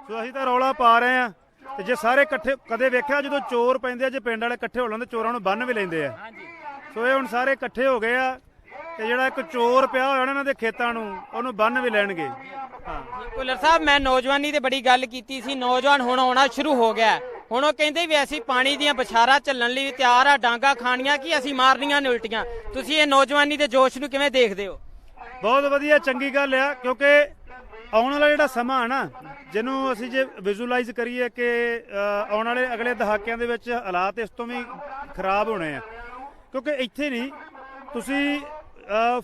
ਸੋ ਅਸੀਂ ਤਾਂ ਰੌਲਾ ਪਾ ਰਹੇ ਆ। ਤੇ ਜੇ ਸਾਰੇ ਇਕੱਠੇ, ਕਦੇ ਵੇਖਿਆ ਜਦੋਂ ਚੋਰ ਪੈਂਦੇ ਆ, ਜੇ ਪਿੰਡ ਵਾਲੇ ਇਕੱਠੇ ਹੋ ਲੈਣ ਤੇ ਚੋਰਾਂ ਨੂੰ ਬੰਨ ਵੀ ਲੈਂਦੇ ਆ। ਸੋ ਇਹ ਹੁਣ ਸਾਰੇ ਇਕੱਠੇ ਹੋ ਗਏ ਆ ਤੇ ਜਿਹੜਾ ਇੱਕ ਚੋਰ ਪਿਆ ਹੋਇਆ ਇਹਨਾਂ ਦੇ ਖੇਤਾਂ ਨੂੰ, ਉਹਨੂੰ ਬੰਨ ਵੀ ਲੈਣਗੇ। ਭੁੱਲਰ ਸਾਹਿਬ ਮੈਂ ਨੌਜਵਾਨੀ ਤੇ ਬੜੀ ਗੱਲ ਕੀਤੀ ਸੀ, ਨੌਜਵਾਨ ਹੁਣ ਆਉਣਾ ਸ਼ੁਰੂ ਹੋ ਗਿਆ। ਹੁਣ ਉਹ ਕਹਿੰਦੇ ਵੀ ਅਸੀਂ ਪਾਣੀ ਦੀਆਂ ਬਛਾਰਾਂ ਚੱਲਣ ਲਈ ਤਿਆਰ ਆ, ਡਾਂਗਾ ਖਾਣੀਆਂ ਕੀ ਅਸੀਂ ਮਾਰਨੀਆਂ ਨੇ ਉਲਟੀਆਂ। ਤੁਸੀਂ ਇਹ ਨੌਜਵਾਨੀ ਦੇ ਜੋਸ਼ ਨੂੰ ਕਿਵੇਂ ਦੇਖਦੇ ਹੋ? ਬਹੁਤ ਵਧੀਆ, ਚੰਗੀ ਗੱਲ ਆ, ਕਿਉਂਕਿ ਆਉਣ ਵਾਲਾ ਜਿਹੜਾ ਸਮਾਂ ਨਾ, ਜਿਹਨੂੰ ਅਸੀਂ ਜੇ ਵਿਜ਼ੂਅਲਾਈਜ਼ ਕਰੀਏ ਕਿ ਆਉਣ ਵਾਲੇ ਅਗਲੇ ਦਹਾਕਿਆਂ ਦੇ ਵਿੱਚ ਹਾਲਾਤ ਇਸ ਤੋਂ ਵੀ ਖਰਾਬ ਹੋਣੇ ਆ। ਕਿਉਂਕਿ ਇੱਥੇ ਨਹੀਂ, ਤੁਸੀਂ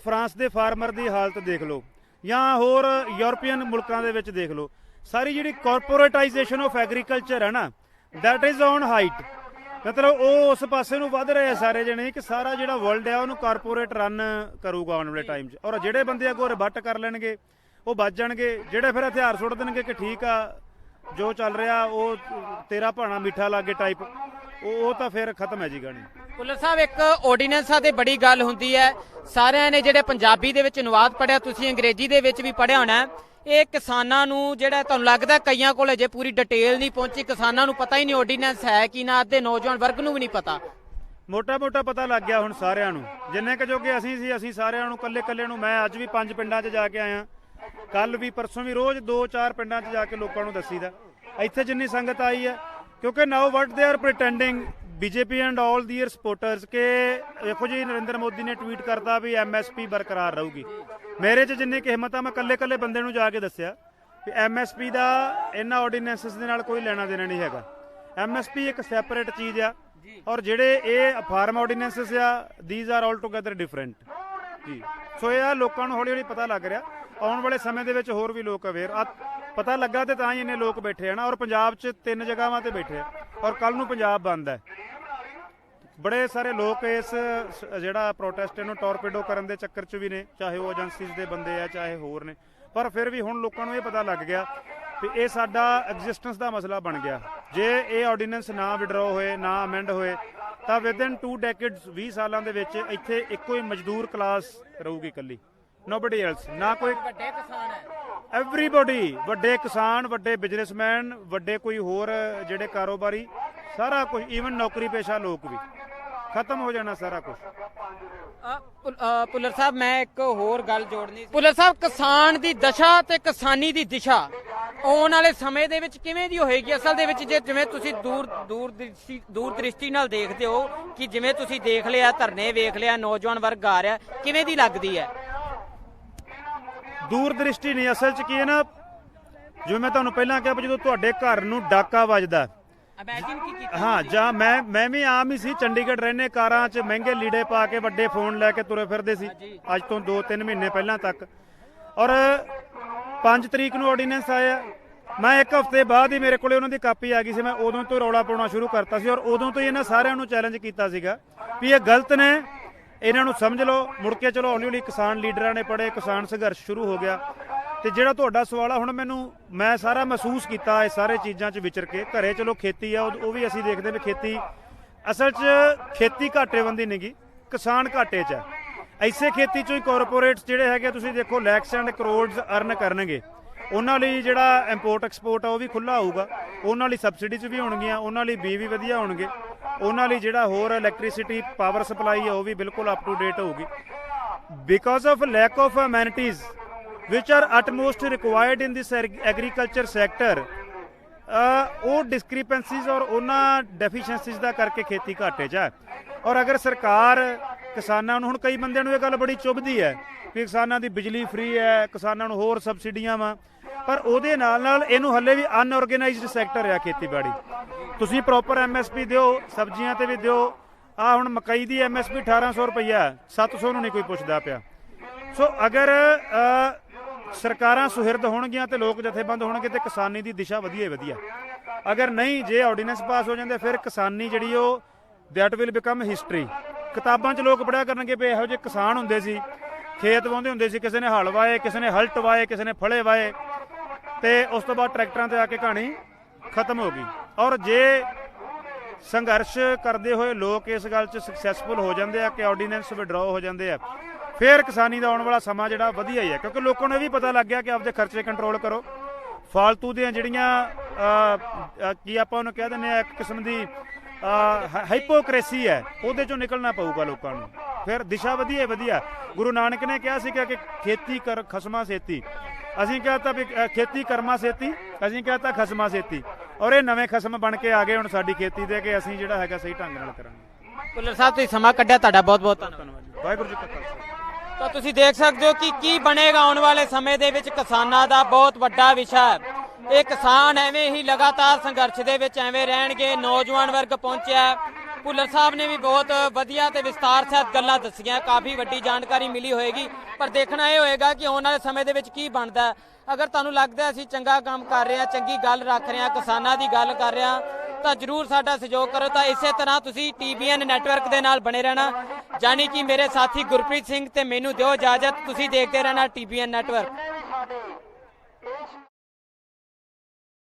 ਫਰਾਂਸ ਦੇ ਫਾਰਮਰ ਦੀ ਹਾਲਤ ਦੇਖ ਲਓ ਜਾਂ ਹੋਰ ਯੂਰਪੀਅਨ ਮੁਲਕਾਂ ਦੇ ਵਿੱਚ ਦੇਖ ਲਓ। ਸਾਰੀ ਜਿਹੜੀ ਕਾਰਪੋਰੇਟਾਈਜੇਸ਼ਨ ਆਫ ਐਗਰੀਕਲਚਰ ਹੈ ਨਾ, ਦੈਟ ਇਜ਼ ਔਨ ਹਾਈਟ। ਮਤਲਬ ਉਹ ਉਸ ਪਾਸੇ ਨੂੰ ਵੱਧ ਰਹੇ ਆ ਸਾਰੇ ਜਣੇ ਕਿ ਸਾਰਾ ਜਿਹੜਾ ਵਰਲਡ ਆ ਉਹਨੂੰ ਕਾਰਪੋਰੇਟ ਰਨ ਕਰੂਗਾ ਆਉਣ ਵਾਲੇ ਟਾਈਮ 'ਚ। ਔਰ ਜਿਹੜੇ ਬੰਦੇ ਅੱਗੋਂ ਰਿਬੱਟ ਕਰ ਲੈਣਗੇ ਉਹ ਬਚ ਜਾਣਗੇ, ਜਿਹੜੇ ਫਿਰ ਹਥਿਆਰ ਸੁੱਟ ਦੇਣਗੇ ਕਿ ਠੀਕ ਆ ਜੋ ਚੱਲ ਰਿਹਾ ਉਹ ਤੇਰਾ ਭਾਣਾ ਮਿੱਠਾ ਲਾਗੇ ਟਾਈਪ, ਉਹ ਤਾਂ ਫਿਰ ਖਤਮ ਹੈ ਜੀ ਗਾਣੀ। ਭੁੱਲਰ ਸਾਹਿਬ ਇੱਕ ਆਰਡੀਨੈਂਸਾਂ ਤੇ ਬੜੀ ਗੱਲ ਹੁੰਦੀ ਹੈ, ਸਾਰਿਆਂ ਨੇ ਜਿਹੜੇ ਪੰਜਾਬੀ ਦੇ ਵਿੱਚ ਅਨੁਵਾਦ ਪੜਿਆ, ਤੁਸੀਂ ਅੰਗਰੇਜ਼ੀ ਦੇ ਵਿੱਚ ਵੀ ਪੜਿਆ ਹੋਣਾ। ਇਹ ਕਿਸਾਨਾਂ ਨੂੰ ਜਿਹੜਾ ਤੁਹਾਨੂੰ ਲੱਗਦਾ ਕਈਆਂ ਕੋਲ ਅਜੇ ਪੂਰੀ ਡਿਟੇਲ ਨਹੀਂ ਪਹੁੰਚੀ, ਕਿਸਾਨਾਂ ਨੂੰ ਪਤਾ ਹੀ ਨਹੀਂ ਆਰਡੀਨੈਂਸ ਹੈ ਕਿ ਨਾ, ਅੱਧੇ ਨੌਜਵਾਨ ਵਰਗ ਨੂੰ ਵੀ ਨਹੀਂ ਪਤਾ। ਮੋਟਾ ਪਤਾ ਲੱਗ ਗਿਆ ਹੁਣ ਸਾਰਿਆਂ ਨੂੰ, ਜਿੰਨੇ ਕੁ ਜੋਗੇ ਅਸੀਂ ਸੀ ਅਸੀਂ ਸਾਰਿਆਂ ਨੂੰ ਕੱਲੇ ਨੂੰ। ਮੈਂ ਅੱਜ ਵੀ 5 ਪਿੰਡਾਂ 'ਚ ਜਾ ਕੇ ਆਇਆ, ਕੱਲ ਵੀ ਪਰਸੋਂ ਵੀ, ਰੋਜ਼ 2-4 ਪਿੰਡਾਂ 'ਚ ਜਾ ਕੇ ਲੋਕਾਂ ਨੂੰ ਦੱਸੀਦਾ ਇੱਥੇ ਜਿੰਨੀ ਸੰਗਤ ਆਈ ਹੈ। ਕਿਉਂਕਿ now what they are pretending BJP and all their supporters ਕਿ ਦੇਖੋ ਜੀ ਨਰਿੰਦਰ ਮੋਦੀ ਨੇ ਟਵੀਟ ਕਰਤਾ ਵੀ MSP ਬਰਕਰਾਰ ਰਹੂਗੀ। ਮੇਰੇ 'ਚ ਜਿੰਨੀ ਕਿ ਹਿੰਮਤ ਆ ਮੈਂ ਕੱਲੇ ਬੰਦੇ ਨੂੰ ਜਾ ਕੇ ਦੱਸਿਆ ਵੀ MSP ਦਾ ਇਹਨਾਂ ਆਰਡੀਨੈਂਸਸ ਦੇ ਨਾਲ ਕੋਈ ਲੈਣਾ ਦੇਣਾ ਨਹੀਂ ਹੈਗਾ। MSP ਇੱਕ ਸੈਪਰੇਟ ਚੀਜ਼ ਆ ਔਰ ਜਿਹੜੇ ਇਹ ਫਾਰਮ ਆਰਡੀਨੈਂਸਸ ਆ these are all together different ਜੀ। ਸੋ ਇਹ ਆ ਲੋਕਾਂ ਨੂੰ ਹੌਲੀ ਪਤਾ ਲੱਗ ਰਿਹਾ। ਆਉਣ ਵਾਲੇ ਸਮੇਂ ਦੇ ਵਿੱਚ ਹੋਰ ਵੀ ਲੋਕ ਅਵੇਅਰ ਪਤਾ ਲੱਗਾ ਤੇ ਤਾਂ ਹੀ ਇੰਨੇ ਲੋਕ ਬੈਠੇ ਹਨ। ਔਰ ਪੰਜਾਬ 'ਚ 3 ਜਗ੍ਹਾਵਾਂ ਤੇ ਬੈਠੇ ਆ ਔਰ ਕੱਲ ਨੂੰ ਪੰਜਾਬ ਬੰਦ ਹੈ। ਬੜੇ ਸਾਰੇ ਲੋਕ ਇਸ ਜਿਹੜਾ ਪ੍ਰੋਟੈਸਟ ਨੂੰ ਟੋਰਪੀਡੋ ਕਰਨ ਦੇ ਚੱਕਰ 'ਚ ਵੀ ਨੇ, ਚਾਹੇ ਉਹ ਏਜੰਸੀਜ਼ ਦੇ ਬੰਦੇ ਆ ਚਾਹੇ ਹੋਰ ਨੇ, ਪਰ ਫਿਰ ਵੀ ਹੁਣ ਲੋਕਾਂ ਨੂੰ ਇਹ ਪਤਾ ਲੱਗ ਗਿਆ ਵੀ ਇਹ ਸਾਡਾ ਐਗਜ਼ਿਸਟੈਂਸ ਦਾ ਮਸਲਾ ਬਣ ਗਿਆ। ਜੇ ਇਹ ਆਰਡੀਨੈਂਸ ਨਾ ਵਿਡਰਾਅ ਹੋਏ, ਨਾ ਅਮੈਂਡ ਹੋਏ ਤਾਂ ਵਿਦਿਨ 2 ਡੈਕੇਡਸ 20 ਸਾਲਾਂ ਦੇ ਵਿੱਚ ਇੱਥੇ ਇੱਕੋ ਹੀ ਮਜ਼ਦੂਰ ਕਲਾਸ ਰਹੂਗੀ ਇਕੱਲੀ, ਨੋਬਡੀ ਐਲਸ। ਨਾ ਕੋਈ ਵੱਡੇ ਕਿਸਾਨ ਹੈ, ਐਵਰੀਬਾਡੀ, ਵੱਡੇ ਕਿਸਾਨ, ਵੱਡੇ ਬਿਜ਼ਨਸਮੈਨ, ਵੱਡੇ ਕੋਈ ਹੋਰ ਜਿਹੜੇ ਕਾਰੋਬਾਰੀ, ਸਾਰਾ ਕੁਝ, ਈਵਨ ਨੌਕਰੀ ਪੇਸ਼ਾ ਲੋਕ ਵੀ, ਖਤਮ ਹੋ ਜਾਣਾ ਸਾਰਾ ਕੁਝ। ਭੁੱਲਰ ਸਾਹਿਬ ਮੈਂ ਇੱਕ ਹੋਰ ਗੱਲ ਜੋੜਨੀ ਸੀ। ਭੁੱਲਰ ਸਾਹਿਬ, ਕਿਸਾਨ ਦੀ ਦਸ਼ਾ ਤੇ ਕਿਸਾਨੀ ਦੀ ਦਿਸ਼ਾ ਆਉਣ ਵਾਲੇ ਸਮੇਂ ਦੇ ਵਿੱਚ ਕਿਵੇਂ ਦੀ ਹੋਏਗੀ? ਅਸਲ ਦੇ ਵਿੱਚ ਜੇ ਜਿਵੇਂ ਤੁਸੀਂ ਦੂਰ ਦ੍ਰਿਸ਼ਟੀ ਨਾਲ ਦੇਖਦੇ ਹੋ ਕਿ ਜਿਵੇਂ ਤੁਸੀਂ ਦੇਖ ਲਿਆ, ਧਰਨੇ ਵੇਖ ਲਿਆ, ਨੌਜਵਾਨ ਵਰਗ ਆ ਰਿਹਾ, ਕਿਵੇਂ ਦੀ ਲੱਗਦੀ ਹੈ? ਦੂਰ ਦ੍ਰਿਸ਼ਟੀ ਨਹੀਂ, ਅਸਲ 'ਚ ਕੀ ਹੈ ਨਾ, ਜਿਵੇਂ ਮੈਂ ਤੁਹਾਨੂੰ ਪਹਿਲਾਂ ਕਿਹਾ, ਜਦੋਂ ਤੁਹਾਡੇ ਘਰ ਨੂੰ ਡਾਕਾ ਵੱਜਦਾ, ਹਾਂ, ਜਾਂ ਮੈਂ ਵੀ ਆਮ ਹੀ ਸੀ, ਚੰਡੀਗੜ੍ਹ ਰਹਿੰਦੇ, ਕਾਰਾਂ 'ਚ ਮਹਿੰਗੇ ਲੀੜੇ ਪਾ ਕੇ ਵੱਡੇ ਫੋਨ ਲੈ ਕੇ ਤੁਰੇ ਫਿਰਦੇ ਸੀ ਅੱਜ ਤੋਂ 2-3 ਮਹੀਨੇ ਪਹਿਲਾਂ ਤੱਕ। ਔਰ 5 ਤਰੀਕ ਨੂੰ ਆਰਡੀਨੈਂਸ ਆਇਆ, ਮੈਂ 1 ਹਫ਼ਤੇ ਬਾਅਦ ਹੀ ਮੇਰੇ ਕੋਲੇ ਉਹਨਾਂ ਦੀ ਕਾਪੀ ਆ ਗਈ ਸੀ। ਮੈਂ ਉਦੋਂ ਤੋਂ ਰੌਲਾ ਪਾਉਣਾ ਸ਼ੁਰੂ ਕਰਤਾ ਸੀ ਔਰ ਉਦੋਂ ਤੋਂ ਹੀ ਇਹਨਾਂ ਸਾਰਿਆਂ ਨੂੰ ਚੈਲੰਜ ਕੀਤਾ ਸੀਗਾ ਵੀ ਇਹ ਗਲਤ ਨੇ, ਇਹਨਾਂ ਨੂੰ ਸਮਝ ਲਓ। ਮੁੜ ਕੇ ਚਲੋ ਹੌਲੀ ਕਿਸਾਨ ਲੀਡਰਾਂ ਨੇ ਪੜ੍ਹੇ, ਕਿਸਾਨ ਸੰਘਰਸ਼ ਸ਼ੁਰੂ ਹੋ ਗਿਆ। ਤੇ ਜਿਹੜਾ ਤੁਹਾਡਾ ਸਵਾਲ ਆ, ਹੁਣ ਮੈਂ ਸਾਰਾ ਮਹਿਸੂਸ ਕੀਤਾ ਇਹ ਸਾਰੇ ਚੀਜ਼ਾਂ 'ਚ ਵਿਚਰ ਕੇ। ਘਰੇ ਚਲੋ ਖੇਤੀ ਆ, ਉਹ ਵੀ ਅਸੀਂ ਦੇਖਦੇ ਵੀ ਖੇਤੀ ਅਸਲ 'ਚ ਖੇਤੀ ਘਾਟੇਬੰਦੀ ਨਹੀਂ ਗੀ, ਕਿਸਾਨ ਘਾਟੇ 'ਚ ਹੈ। ਐਸੇ ਖੇਤੀ 'ਚੋਂ ਹੀ ਕਾਰਪੋਰੇਟਸ ਜਿਹੜੇ ਹੈਗੇ, ਤੁਸੀਂ ਦੇਖੋ ਲੈਕਸ ਐਂਡ ਕਰੋੜਸ ਅਰਨ ਕਰਨਗੇ। ਉਹਨਾਂ ਲਈ ਜਿਹੜਾ ਇੰਪੋਰਟ ਐਕਸਪੋਰਟ ਆ ਉਹ ਵੀ ਖੁੱਲ੍ਹਾ ਹੋਊਗਾ, ਉਹਨਾਂ ਲਈ ਸਬਸਿਡੀਜ਼ ਵੀ ਹੋਣਗੀਆਂ, ਉਹਨਾਂ ਲਈ ਬੀ ਵੀ ਵਧੀਆ ਹੋਣਗੇ, ਉਹਨਾਂ ਲਈ ਜਿਹੜਾ ਹੋਰ ਇਲੈਕਟ੍ਰੀਸਿਟੀ ਪਾਵਰ ਸਪਲਾਈ ਆ ਉਹ ਵੀ ਬਿਲਕੁਲ ਅਪ ਟੂ ਡੇਟ ਹੋਊਗੀ। Because of lack of amenities which are utmost required in this agriculture sector, ਉਹ ਡਿਸਕ੍ਰਿਪੈਂਸੀਜ਼ ਔਰ ਉਹਨਾਂ ਡੈਫੀਸ਼ੀਐਂਸੀਜ਼ ਦਾ ਕਰਕੇ ਖੇਤੀ ਘਾਟੇ 'ਚ ਹੈ। ਔਰ ਅਗਰ ਸਰਕਾਰ ਕਿਸਾਨਾਂ ਨੂੰ, ਹੁਣ ਕਈ ਬੰਦਿਆਂ ਨੂੰ ਇਹ ਗੱਲ ਬੜੀ ਚੁੱਭਦੀ ਹੈ ਵੀ ਕਿਸਾਨਾਂ ਦੀ ਬਿਜਲੀ ਫ੍ਰੀ ਹੈ, ਕਿਸਾਨਾਂ ਨੂੰ ਹੋਰ ਸਬਸਿਡੀਆਂ ਵਾ, ਪਰ ਉਹਦੇ ਨਾਲ ਇਹਨੂੰ ਹੱਲੇ ਵੀ ਅਨਆਰਗੇਨਾਈਜ਼ਡ ਸੈਕਟਰ ਆ ਖੇਤੀਬਾੜੀ। ਤੁਸੀਂ ਪ੍ਰੋਪਰ MSP ਦਿਓ, ਸਬਜ਼ੀਆਂ ਤੇ ਵੀ ਦਿਓ। ਆਹ ਹੁਣ ਮਕਈ ਦੀ MSP 1800 ਰੁਪਈਆ, 700 ਨੂੰ ਨਹੀਂ ਕੋਈ ਪੁੱਛਦਾ ਪਿਆ। ਸੋ ਅਗਰ ਸਰਕਾਰਾਂ ਸੁਹਿਰਦ ਹੋਣਗੀਆਂ ਤੇ ਲੋਕ ਜਥੇਬੰਦ ਹੋਣਗੇ ਤੇ ਕਿਸਾਨੀ ਦੀ ਦਿਸ਼ਾ ਵਧੀਆ। ਅਗਰ ਨਹੀਂ, ਜੇ ਆਰਡੀਨੈਂਸ ਪਾਸ ਹੋ ਜਾਂਦੇ, ਫਿਰ ਕਿਸਾਨੀ ਜਿਹੜੀ ਉਹ ਦੈਟ ਵਿਲ ਬਿਕਮ ਹਿਸਟਰੀ। ਕਿਤਾਬਾਂ 'ਚ ਲੋਕ ਪੜ੍ਹਿਆ ਕਰਨਗੇ ਵੀ ਇਹੋ ਜਿਹੇ ਕਿਸਾਨ ਹੁੰਦੇ ਸੀ, ਖੇਤ ਵਾਹੁੰਦੇ ਹੁੰਦੇ ਸੀ, ਕਿਸੇ ਨੇ ਹਲ ਵਾਏ, ਕਿਸੇ ਨੇ ਹਲਟ ਵਾਏ, ਕਿਸੇ ਨੇ ਫਲੇ ਵਾਏ, ਤੇ ਉਸ ਤੋਂ ਬਾਅਦ ਟਰੈਕਟਰਾਂ ਤੇ ਆ ਕੇ ਕਹਾਣੀ ਖਤਮ ਹੋ ਗਈ। ਔਰ ਜੇ ਸੰਘਰਸ਼ ਕਰਦੇ ਹੋਏ ਲੋਕ ਇਸ ਗੱਲ 'ਚ ਸਕਸੈਸਫੁਲ ਹੋ ਜਾਂਦੇ ਆ ਕਿ ਆਰਡੀਨੈਂਸ ਵਿਡਰਾਅ ਹੋ ਜਾਂਦੇ ਆ, ਫਿਰ ਕਿਸਾਨੀ ਦਾ ਆਉਣ ਵਾਲਾ ਸਮਾਂ ਜਿਹੜਾ ਵਧੀਆ ਹੀ ਹੈ। ਕਿਉਂਕਿ ਲੋਕਾਂ ਨੂੰ ਇਹ ਵੀ ਪਤਾ ਲੱਗ ਗਿਆ ਕਿ ਆਪਦੇ ਖਰਚੇ ਕੰਟਰੋਲ ਕਰੋ। ਫਾਲਤੂ ਦੀਆਂ ਜਿਹੜੀਆਂ ਕੀ ਆਪਾਂ ਉਹਨੂੰ ਕਹਿ ਦਿੰਦੇ ਆ, ਇੱਕ ਕਿਸਮ ਦੀ ਹਾਈਪੋਕ੍ਰੇਸੀ ਹੈ, ਉਹਦੇ 'ਚੋਂ ਨਿਕਲਣਾ ਪਊਗਾ ਲੋਕਾਂ ਨੂੰ। ਫਿਰ ਦਿਸ਼ਾ ਵਧੀਆ। ਗੁਰੂ ਨਾਨਕ ਨੇ ਕਿਹਾ ਸੀ ਕਿ ਖੇਤੀ ਕਰ ਖਸਮਾ ਸੇਤੀ, ਅਸੀਂ ਕਹਤਾ ਵੀ ਖੇਤੀ ਕਰਮਾ ਸੇਤੀ, ਅਸੀਂ ਕਹਤਾ ਖਸਮਾ ਸੇਤੀ। ਔਰ ਇਹ ਨਵੇਂ ਖਸਮ ਬਣ ਕੇ ਆ ਗਏ ਹੁਣ ਸਾਡੀ ਖੇਤੀ ਦੇ, ਕਿ ਅਸੀਂ ਜਿਹੜਾ ਹੈਗਾ ਸਹੀ ਢੰਗ ਨਾਲ ਕਰਾਂਗੇ। ਭੁੱਲਰ ਸਾਹਿਬ, ਤੁਸੀਂ ਸਮਾਂ ਕੱਢਿਆ, ਤੁਹਾਡਾ ਬਹੁਤ ਧੰਨਵਾਦ। ਵਾਹਿਗੁਰੂ ਜੀ ਕਾ ਖਾਲਸਾ। ਤਾਂ ਤੁਸੀਂ ਦੇਖ ਸਕਦੇ ਹੋ ਕਿ ਕੀ ਬਣੇਗਾ ਆਉਣ ਵਾਲੇ ਸਮੇਂ ਦੇ ਵਿੱਚ। ਕਿਸਾਨਾਂ ਦਾ ਬਹੁਤ ਵੱਡਾ ਵਿਸ਼ਾ ਹੈ ਇਹ। ਕਿਸਾਨ ਐਵੇਂ ਹੀ ਲਗਾਤਾਰ ਸੰਘਰਸ਼ ਦੇ ਵਿੱਚ ਐਵੇਂ ਰਹਿਣਗੇ। ਨੌਜਵਾਨ ਵਰਗ ਪਹੁੰਚਿਆ। ਭੁੱਲਰ ਸਾਹਿਬ ਨੇ ਵੀ ਬਹੁਤ ਵਧੀਆ ਤੇ ਵਿਸਤਾਰ ਸਹਿਤ ਗੱਲਾਂ ਦੱਸੀਆਂ, ਕਾਫੀ ਵੱਡੀ ਜਾਣਕਾਰੀ ਮਿਲੀ ਹੋਏਗੀ। ਪਰ ਦੇਖਣਾ ਇਹ ਹੋਏਗਾ ਕਿ ਆਉਣ ਵਾਲੇ ਸਮੇਂ ਦੇ ਵਿੱਚ ਕੀ ਬਣਦਾ। ਅਗਰ ਤੁਹਾਨੂੰ ਲੱਗਦਾ ਅਸੀਂ ਚੰਗਾ ਕੰਮ ਕਰ ਰਹੇ ਹਾਂ, ਚੰਗੀ ਗੱਲ ਰੱਖ ਰਹੇ ਹਾਂ, ਕਿਸਾਨਾਂ ਦੀ ਗੱਲ ਕਰ ਰਹੇ ਹਾਂ, ਤਾਂ ਜਰੂਰ ਸਾਡਾ ਸਹਿਯੋਗ ਕਰੋ। ਤਾਂ ਇਸੇ ਤਰ੍ਹਾਂ ਤੁਸੀਂ TBN ਨੈਟਵਰਕ ਦੇ ਨਾਲ ਬਣੇ ਰਹਿਣਾ। ਜਾਨੀ ਕਿ ਮੇਰੇ ਸਾਥੀ ਗੁਰਪ੍ਰੀਤ ਸਿੰਘ ਤੇ ਮੈਨੂੰ ਦਿਓ ਇਜਾਜ਼ਤ। ਤੁਸੀਂ ਦੇਖਦੇ ਰਹਿਣਾ TBN ਨੈਟਵਰਕ।